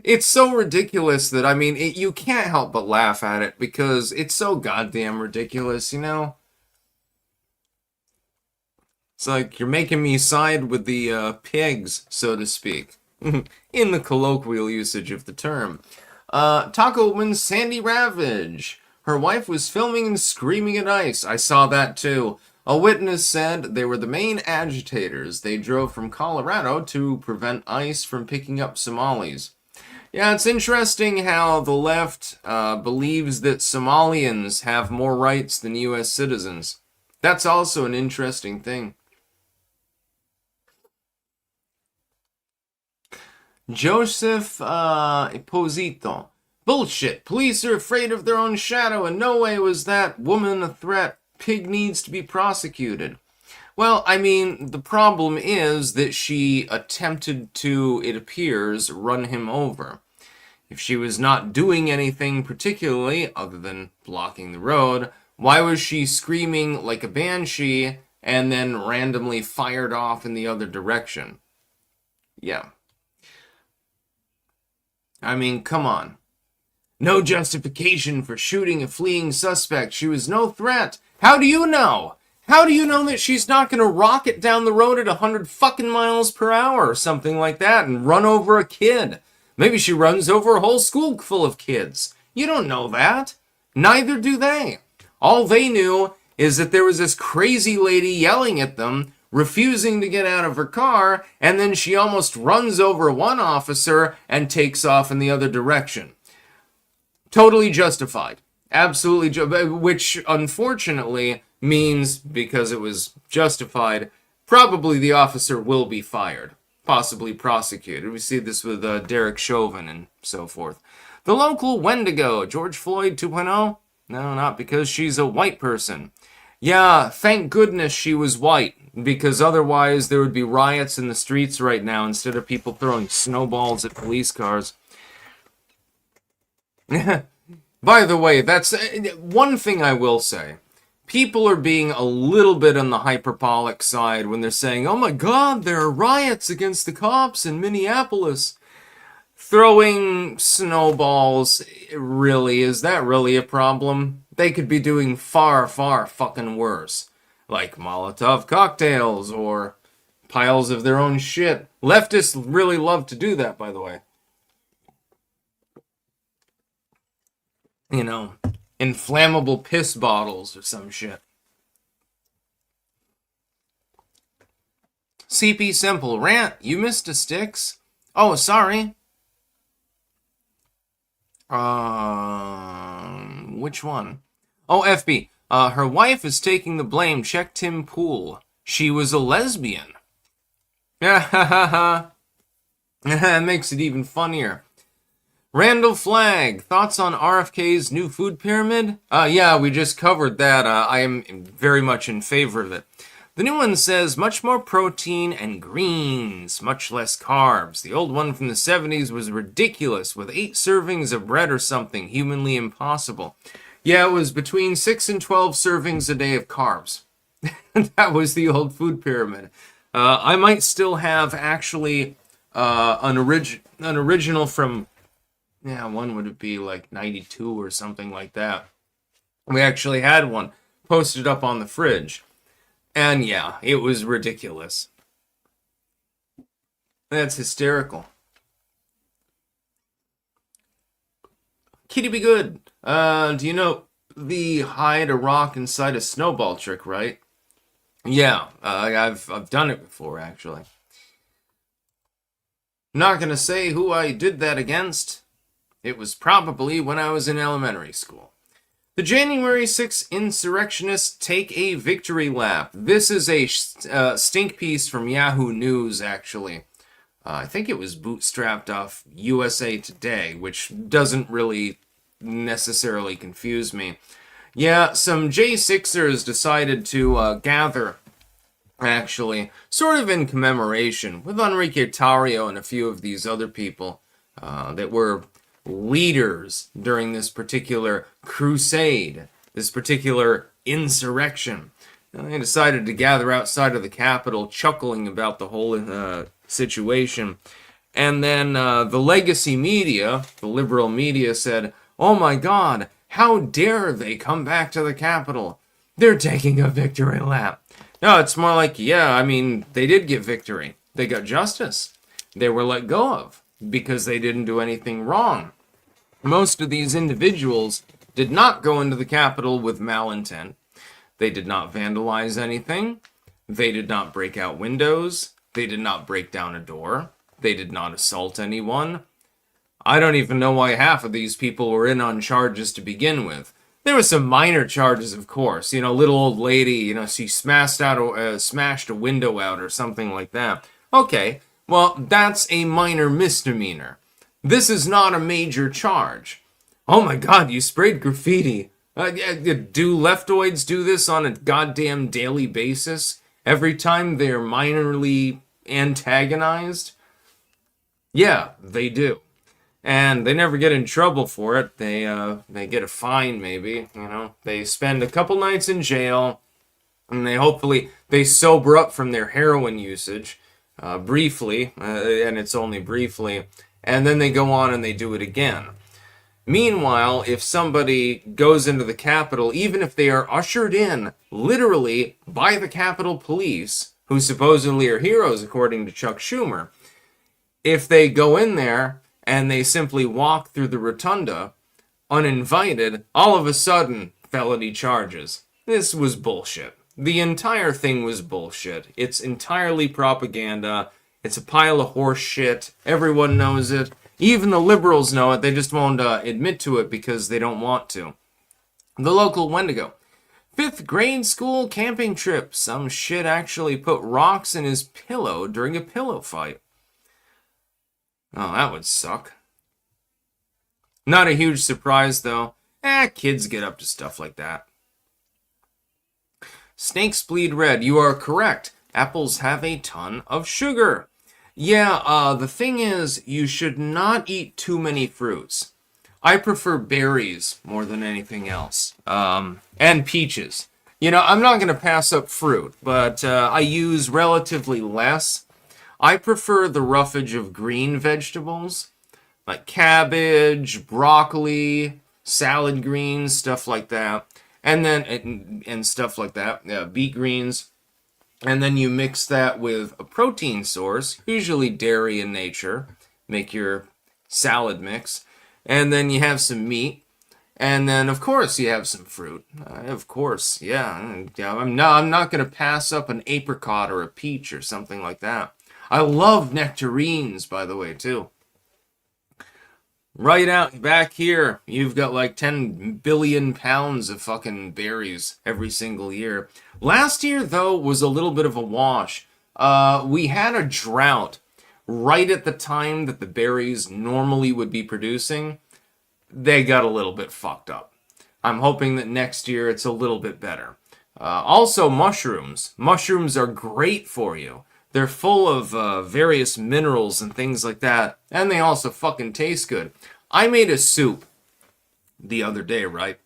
S1: It's so ridiculous that, I mean, you can't help but laugh at it because it's so goddamn ridiculous, you know? It's like you're making me side with the pigs, so to speak, in the colloquial usage of the term. Taco wins Sandy Ravage. Her wife was filming and screaming at ICE. I saw that too. A witness said they were the main agitators. They drove from Colorado to prevent ICE from picking up Somalis. Yeah, it's interesting how the left believes that Somalians have more rights than U.S. citizens. That's also an interesting thing. Joseph Posito. Bullshit. Police are afraid of their own shadow. In no way was that woman a threat. Pig needs to be prosecuted. Well, I mean, the problem is that she attempted to, it appears, run him over. If she was not doing anything particularly other than blocking the road, why was she screaming like a banshee and then randomly fired off in the other direction? Yeah. I mean, come on. No justification for shooting a fleeing suspect. She was no threat. How do you know? How do you know that she's not going to rocket down the road at 100 fucking miles per hour or something like that and run over a kid? Maybe she runs over a whole school full of kids. You don't know that. Neither do they. All they knew is that there was this crazy lady yelling at them refusing to get out of her car, and then she almost runs over one officer and takes off in the other direction. Totally justified. Absolutely, which unfortunately means, because it was justified, probably the officer will be fired, possibly prosecuted. We see this with Derek Chauvin and so forth. The local Wendigo, George Floyd 2.0? No, not because she's a white person. Yeah, thank goodness she was white, because otherwise there would be riots in the streets right now instead of people throwing snowballs at police cars. By the way, that's one thing I will say. People are being a little bit on the hyperbolic side when they're saying, oh my god, there are riots against the cops in Minneapolis. Throwing snowballs, really, is that really a problem? They could be doing far, far fucking worse. Like Molotov cocktails or piles of their own shit. Leftists really love to do that, by the way. You know, inflammable piss bottles or some shit. CP Simple, rant, you missed a Sticks? Oh, sorry. Which one? Oh, FB. Her wife is taking the blame. Check Tim Pool. She was a lesbian. Ha ha ha. That makes it even funnier. Randall Flag, thoughts on RFK's new food pyramid? Yeah, we just covered that. I am very much in favor of it. The new one says much more protein and greens, much less carbs. The old one from the 70s was ridiculous, with 8 servings of bread or something, humanly impossible. Yeah, it was between 6 and 12 servings a day of carbs. That was the old food pyramid. I might still have actually an original from... Yeah, one would be like 92 or something like that. We actually had one posted up on the fridge. And yeah, it was ridiculous. That's hysterical. Kitty be good. Do you know the hide a rock inside a snowball trick, right? Yeah, I've done it before, actually. Not gonna say who I did that against. It was probably when I was in elementary school. The January 6th insurrectionists take a victory lap. This is a stink piece from Yahoo News, actually. I think it was bootstrapped off USA Today, which doesn't really necessarily confuse me. Yeah, some J6ers decided to gather, actually, sort of in commemoration, with Enrique Tarrio and a few of these other people that were leaders during this particular crusade, this particular insurrection. They decided to gather outside of the Capitol, chuckling about the whole situation. And then the legacy media, the liberal media, said, oh my god, how dare they come back to the Capitol? They're taking a victory lap. No, it's more like, yeah, I mean, they did get victory. They got justice. They were let go of because they didn't do anything wrong. Most of these individuals did not go into the Capitol with malintent. They did not vandalize anything. They did not break out windows. They did not break down a door. They did not assault anyone. I don't even know why half of these people were in on charges to begin with. There were some minor charges, of course. You know, little old lady, she smashed a window out or something like that. Okay, well, that's a minor misdemeanor. This is not a major charge. Oh my god, you sprayed graffiti. Do leftoids do this on a goddamn daily basis? Every time they're minorly antagonized? Yeah, they do. And they never get in trouble for it. They get a fine, maybe. They spend a couple nights in jail, and they sober up from their heroin usage briefly, and it's only briefly, and then they go on and they do it again. Meanwhile, if somebody goes into the Capitol, even if they are ushered in literally by the Capitol Police, who supposedly are heroes according to Chuck Schumer, if they go in there and they simply walk through the rotunda uninvited, all of a sudden, felony charges. This was bullshit. the entire thing was bullshit. It's entirely propaganda. It's a pile of horse shit. Everyone knows it. Even the liberals know it. They just won't admit to it because they don't want to. The local Wendigo. 5th grade school camping trip. Some shit actually put rocks in his pillow during a pillow fight. Oh, that would suck. Not a huge surprise, though. Kids get up to stuff like that. Snakes bleed red. You are correct. Apples have a ton of sugar. Yeah, the thing is, you should not eat too many fruits. I prefer berries more than anything else. And peaches. You know, I'm not going to pass up fruit, but I use relatively less. I prefer the roughage of green vegetables, like cabbage, broccoli, salad greens, stuff like that. And then, and stuff like that, beet greens. And then you mix that with a protein source, usually dairy in nature. Make your salad mix. And then you have some meat. And then, of course, you have some fruit. Of course, yeah. I'm not going to pass up an apricot or a peach or something like that. I love nectarines, by the way, too. Right out back here, you've got like 10 billion pounds of fucking berries every single year. Last year, though, was a little bit of a wash. We had a drought right at the time that the berries normally would be producing. They got a little bit fucked up. I'm hoping that next year it's a little bit better. Also, mushrooms. Mushrooms are great for you. They're full of various minerals and things like that. And they also fucking taste good. I made a soup the other day, right?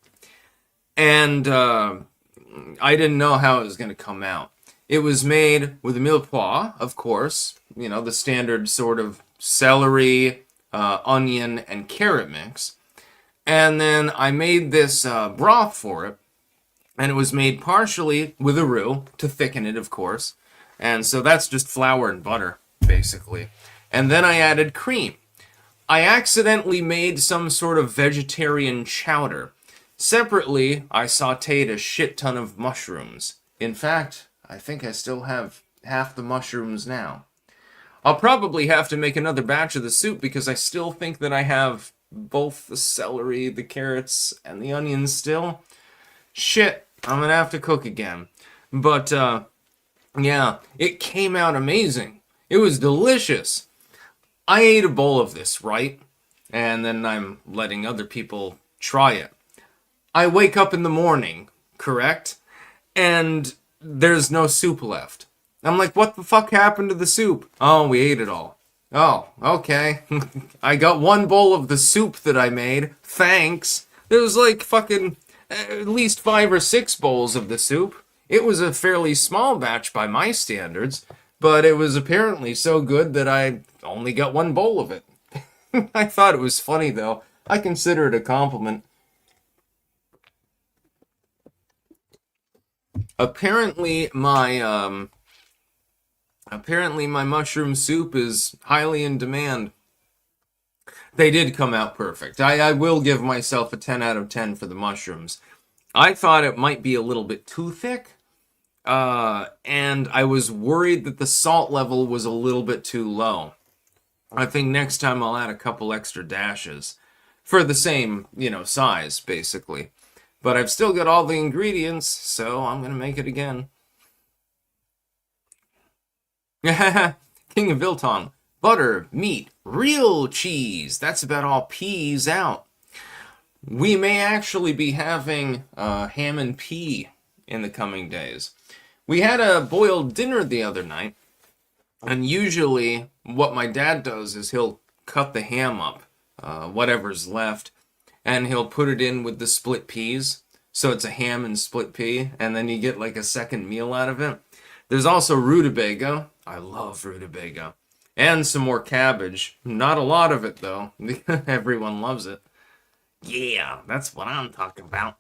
S1: And I didn't know how it was going to come out. It was made with a mille-pois, of course. You know, the standard sort of celery, onion, and carrot mix. And then I made this broth for it. And it was made partially with a roux, to thicken it, of course. And so that's just flour and butter, basically. And then I added cream. I accidentally made some sort of vegetarian chowder. Separately, I sautéed a shit ton of mushrooms. In fact, I think I still have half the mushrooms now. I'll probably have to make another batch of the soup because I still think that I have both the celery, the carrots, and the onions still. Shit, I'm gonna have to cook again. But, yeah, it came out amazing. It was delicious. I ate a bowl of this, right? And then I'm letting other people try it. I wake up in the morning, correct? And there's no soup left. I'm like, what the fuck happened to the soup? Oh, we ate it all. Oh, okay. I got one bowl of the soup that I made. Thanks. There was like fucking at least 5 or 6 bowls of the soup. It was a fairly small batch by my standards, but it was apparently so good that I only got one bowl of it. I thought it was funny, though. I consider it a compliment. Apparently my mushroom soup is highly in demand. They did come out perfect. I will give myself a 10 out of 10 for the mushrooms. I thought it might be a little bit too thick. And I was worried that the salt level was a little bit too low. I think next time I'll add a couple extra dashes. For the same, size, basically. But I've still got all the ingredients, so I'm gonna make it again. King of Biltong. Butter, meat, real cheese. That's about all peas out. We may actually be having ham and pea in the coming days. We had a boiled dinner the other night, and usually what my dad does is he'll cut the ham up, whatever's left, and he'll put it in with the split peas. So it's a ham and split pea, and then you get like a second meal out of it. There's also rutabaga. I love rutabaga. And some more cabbage. Not a lot of it, though. Everyone loves it. Yeah, that's what I'm talking about.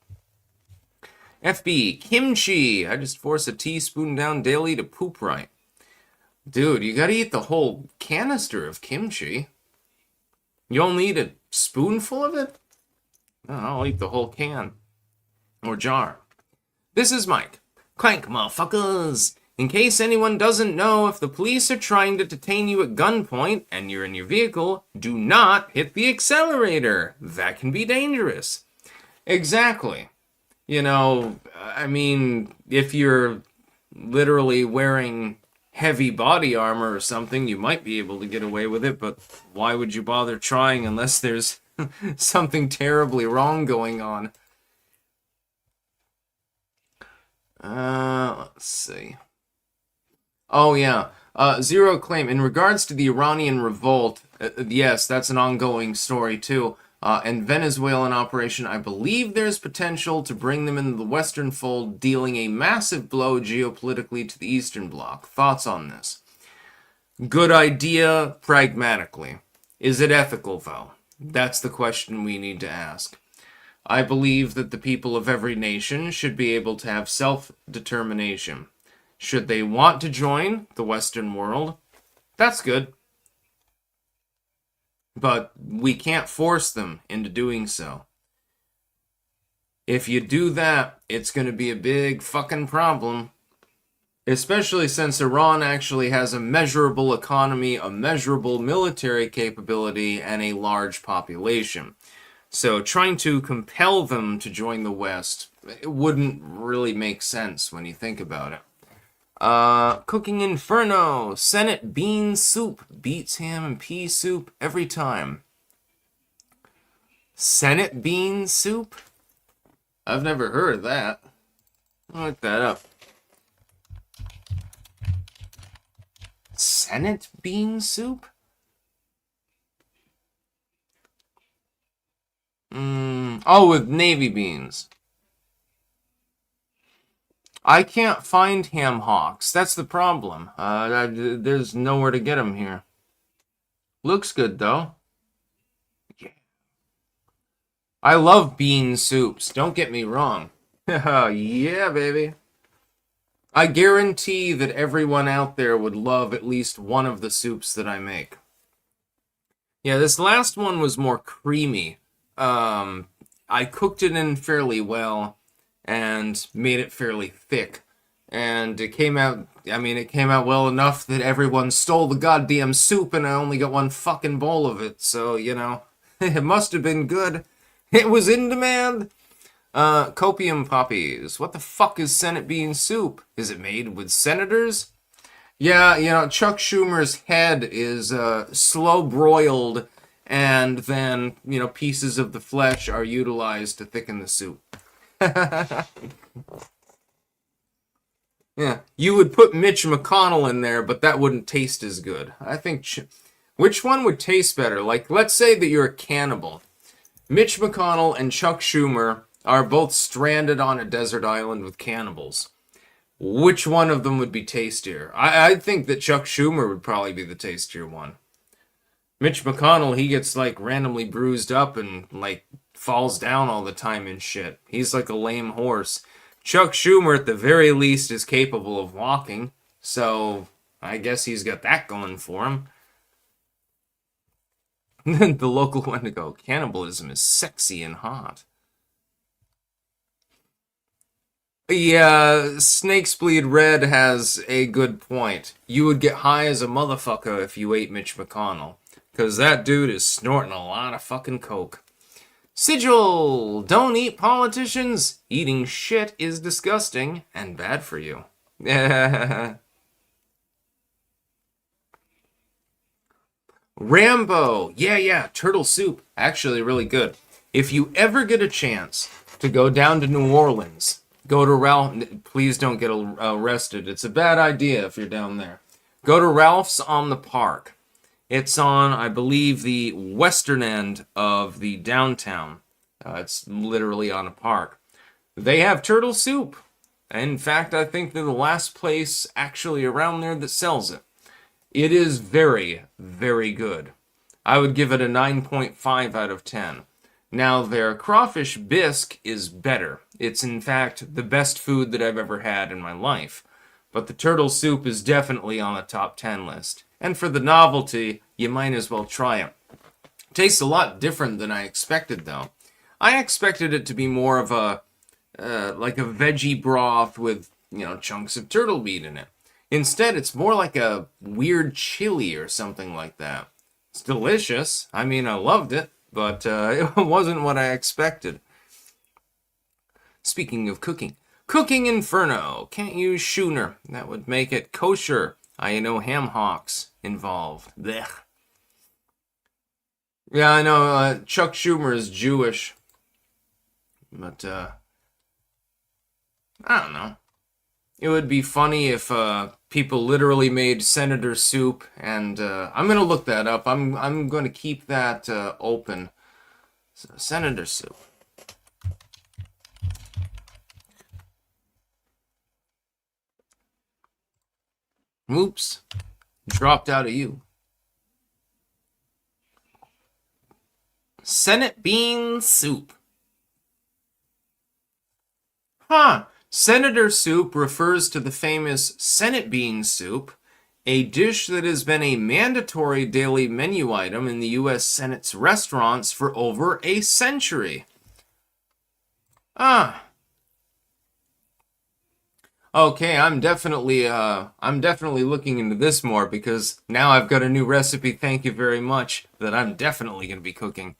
S1: FB, kimchi. I just force a teaspoon down daily to poop right. Dude, you gotta eat the whole canister of kimchi. You only eat a spoonful of it? No, I'll eat the whole can. Or jar. This is Mike. Clank, motherfuckers! In case anyone doesn't know, if the police are trying to detain you at gunpoint and you're in your vehicle, do not hit the accelerator. That can be dangerous. Exactly. You know, I mean, if you're literally wearing heavy body armor or something, you might be able to get away with it, but why would you bother trying unless there's something terribly wrong going on? Let's see. Oh, yeah. Zero Claim. In regards to the Iranian revolt, yes, that's an ongoing story, too. And Venezuelan operation, I believe there's potential to bring them into the Western fold, dealing a massive blow geopolitically to the Eastern Bloc. Thoughts on this? Good idea, pragmatically. Is it ethical, though? That's the question we need to ask. I believe that the people of every nation should be able to have self-determination. Should they want to join the Western world, that's good. But we can't force them into doing so. If you do that, it's going to be a big fucking problem. Especially since Iran actually has a measurable economy, a measurable military capability, and a large population. So trying to compel them to join the West, it wouldn't really make sense when you think about it. Cooking Inferno. Senate bean soup beats ham and pea soup every time. Senate bean soup? I've never heard of that. I'll look that up. Senate bean soup? Oh, with navy beans. I can't find ham hocks. That's the problem. There's nowhere to get them here. Looks good, though. Yeah. I love bean soups. Don't get me wrong. Yeah, baby. I guarantee that everyone out there would love at least one of the soups that I make. Yeah, this last one was more creamy. I cooked it in fairly well and made it fairly thick. And it came out, it came out well enough that everyone stole the goddamn soup and I only got one fucking bowl of it. So, it must have been good. It was in demand. Copium poppies. What the fuck is Senate bean soup? Is it made with senators? Yeah, Chuck Schumer's head is slow broiled, and then, pieces of the flesh are utilized to thicken the soup. Yeah, you would put Mitch McConnell in there, but that wouldn't taste as good. I think... Which one would taste better? Like, let's say that you're a cannibal. Mitch McConnell and Chuck Schumer are both stranded on a desert island with cannibals. Which one of them would be tastier? I think that Chuck Schumer would probably be the tastier one. Mitch McConnell, he gets, randomly bruised up and, falls down all the time and shit. He's like a lame horse. Chuck Schumer, at the very least, is capable of walking, so I guess he's got that going for him. The local Wendigo, cannibalism is sexy and hot. Yeah, Snakes Bleed Red has a good point. You would get high as a motherfucker if you ate Mitch McConnell. Because that dude is snorting a lot of fucking coke. Sigil! Don't eat politicians! Eating shit is disgusting and bad for you. Rambo! Yeah, turtle soup. Actually really good. If you ever get a chance to go down to New Orleans, go to Ralph... Please don't get arrested. It's a bad idea if you're down there. Go to Ralph's on the Park. It's on, I believe, the western end of the downtown. It's literally on a park. They have turtle soup. In fact, I think they're the last place actually around there that sells it. It is very, very good. I would give it a 9.5 out of 10. Now, their crawfish bisque is better. It's, in fact, the best food that I've ever had in my life. But the turtle soup is definitely on the top 10 list. And for the novelty, you might as well try it. Tastes a lot different than I expected, though. I expected it to be more of a, like a veggie broth with, chunks of turtle meat in it. Instead, it's more like a weird chili or something like that. It's delicious. I mean, I loved it, but it wasn't what I expected. Speaking of cooking, Cooking Inferno. Can't use schooner. That would make it kosher. I know ham hocks involved. Blech. Yeah, I know. Chuck Schumer is Jewish. But, I don't know. It would be funny if people literally made senator soup, and I'm gonna look that up. I'm gonna keep that open. So, senator soup. Oops, dropped out of you. Senate bean soup. Huh. Senator soup refers to the famous Senate bean soup, a dish that has been a mandatory daily menu item in the U.S. Senate's restaurants for over a century. Ah. Okay, I'm definitely looking into this more because now I've got a new recipe, thank you very much, that I'm definitely going to be cooking.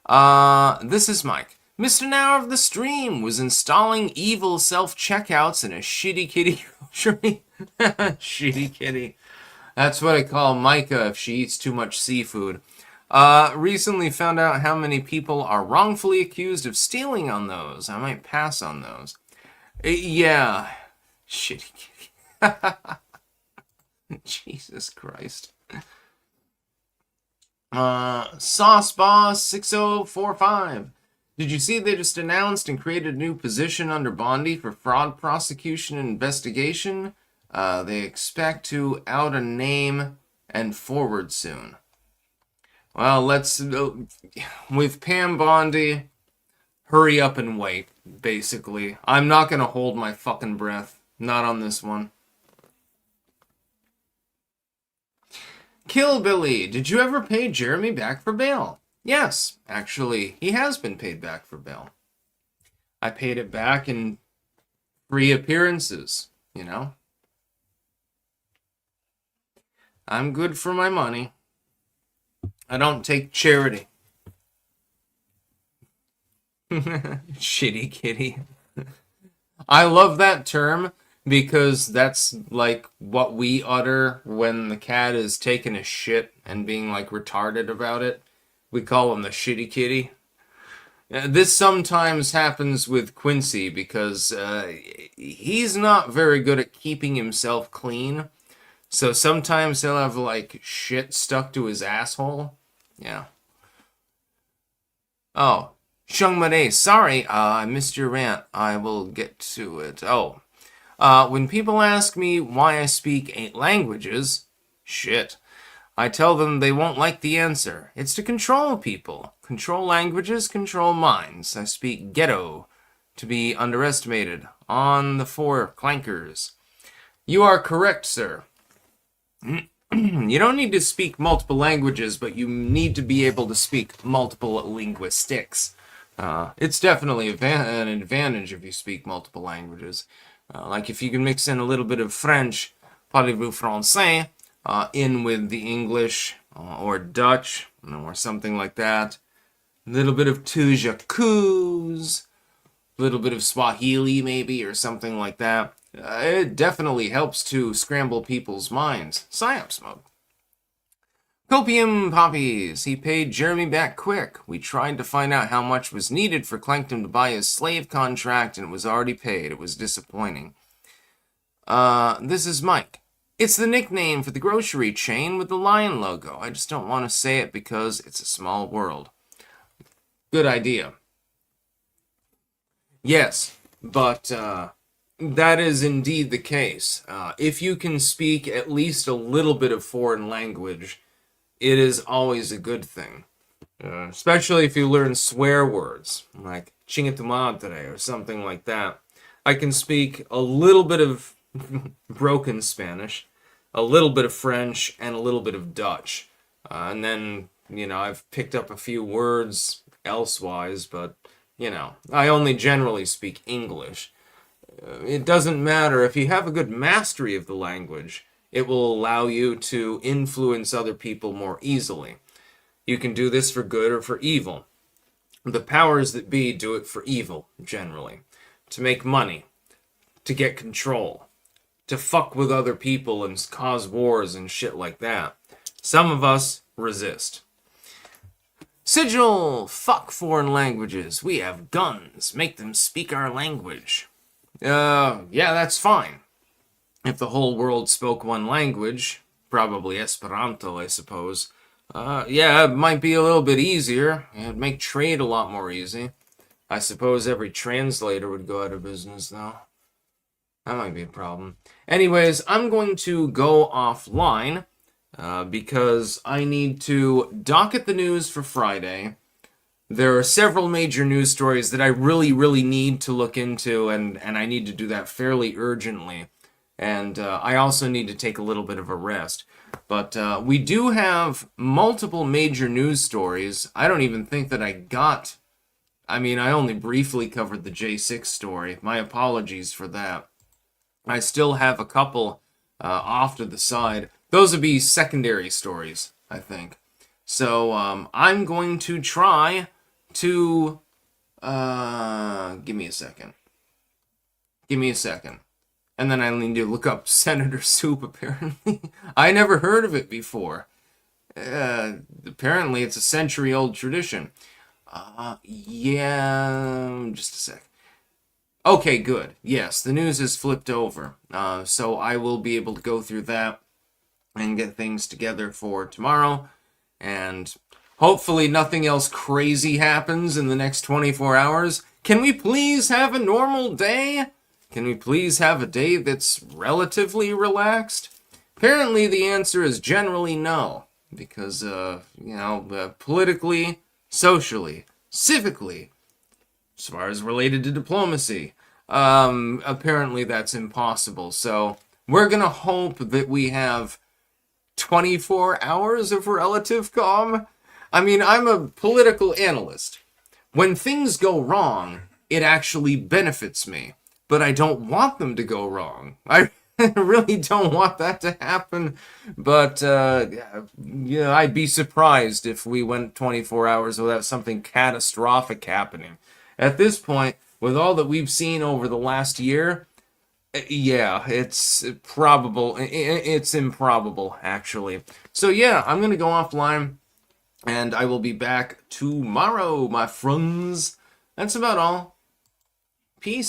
S1: This is Mike. Mr. Now of the Stream was installing evil self-checkouts in a shitty kitty grocery. Shitty kitty. That's what I call Micah if she eats too much seafood. Recently found out how many people are wrongfully accused of stealing on those. I might pass on those. Yeah. Shitty kitty. Jesus Christ. Sauce Boss 6045. Did you see they just announced and created a new position under Bondi for fraud prosecution and investigation? They expect to out a name and forward soon. Well, let's, with Pam Bondi, hurry up and wait, basically. I'm not going to hold my fucking breath. Not on this one. Kill Billy, did you ever pay Jeremy back for bail? Yes, actually, he has been paid back for bail. I paid it back in free appearances, you know? I'm good for my money. I don't take charity. Shitty kitty. I love that term because that's like what we utter when the cat is taking a shit and being like retarded about it. We call him the shitty kitty. This sometimes happens with Quincy because he's not very good at keeping himself clean. So sometimes he'll have like shit stuck to his asshole. Yeah. Oh, Shungmade, sorry, I missed your rant. I will get to it. Oh, when people ask me why I speak 8 languages, shit. I tell them they won't like the answer. It's to control people. Control languages, control minds. I speak ghetto, to be underestimated. On the 4 clankers. You are correct, sir. You don't need to speak multiple languages, but you need to be able to speak multiple linguistics. It's definitely an advantage if you speak multiple languages. Like if you can mix in a little bit of French, parlez-vous français, in with the English or Dutch or something like that. A little bit of Tujakus, a little bit of Swahili maybe or something like that. It definitely helps to scramble people's minds. Psyops mode. Copium Poppies. He paid Jeremy back quick. We tried to find out how much was needed for Clankton to buy his slave contract and it was already paid. It was disappointing. This is Mike. It's the nickname for the grocery chain with the lion logo. I just don't want to say it because it's a small world. Good idea. Yes, but that is indeed the case. If you can speak at least a little bit of foreign language, it is always a good thing. Especially if you learn swear words, like chinga tu madre or something like that. I can speak a little bit of broken Spanish, a little bit of French, and a little bit of Dutch. And then, I've picked up a few words elsewise, but, I only generally speak English. it doesn't matter. If you have a good mastery of the language, it will allow you to influence other people more easily. You can do this for good or for evil. The powers that be do it for evil, generally. To make money, to get control, to fuck with other people and cause wars and shit like that. Some of us resist. Sigil, fuck foreign languages. We have guns. Make them speak our language. Yeah, that's fine. If the whole world spoke one language, probably Esperanto, I suppose, yeah, it might be a little bit easier. It'd make trade a lot more easy. I suppose every translator would go out of business, though. That might be a problem. Anyways, I'm going to go offline because I need to docket the news for Friday. There are several major news stories that I really, really need to look into, and I need to do that fairly urgently. And I also need to take a little bit of a rest. But we do have multiple major news stories. I don't even think that I only briefly covered the J6 story. My apologies for that. I still have a couple off to the side. Those would be secondary stories, I think. So I'm going to try to... give me a second. And then I need to look up Senator Soup, apparently. I never heard of it before. Apparently it's a century-old tradition. Yeah, just a sec. Okay, good. Yes, the news has flipped over. So I will be able to go through that and get things together for tomorrow. And hopefully nothing else crazy happens in the next 24 hours. Can we please have a normal day? Can we please have a day that's relatively relaxed? Apparently the answer is generally no. Because, politically, socially, civically, as far as related to diplomacy, apparently that's impossible. So we're going to hope that we have 24 hours of relative calm. I mean, I'm a political analyst. When things go wrong, it actually benefits me. But I don't want them to go wrong. I really don't want that to happen. But, I'd be surprised if we went 24 hours without something catastrophic happening. At this point, with all that we've seen over the last year, yeah, it's probable. It's improbable, actually. So, yeah, I'm going to go offline, and I will be back tomorrow, my friends. That's about all. Peace.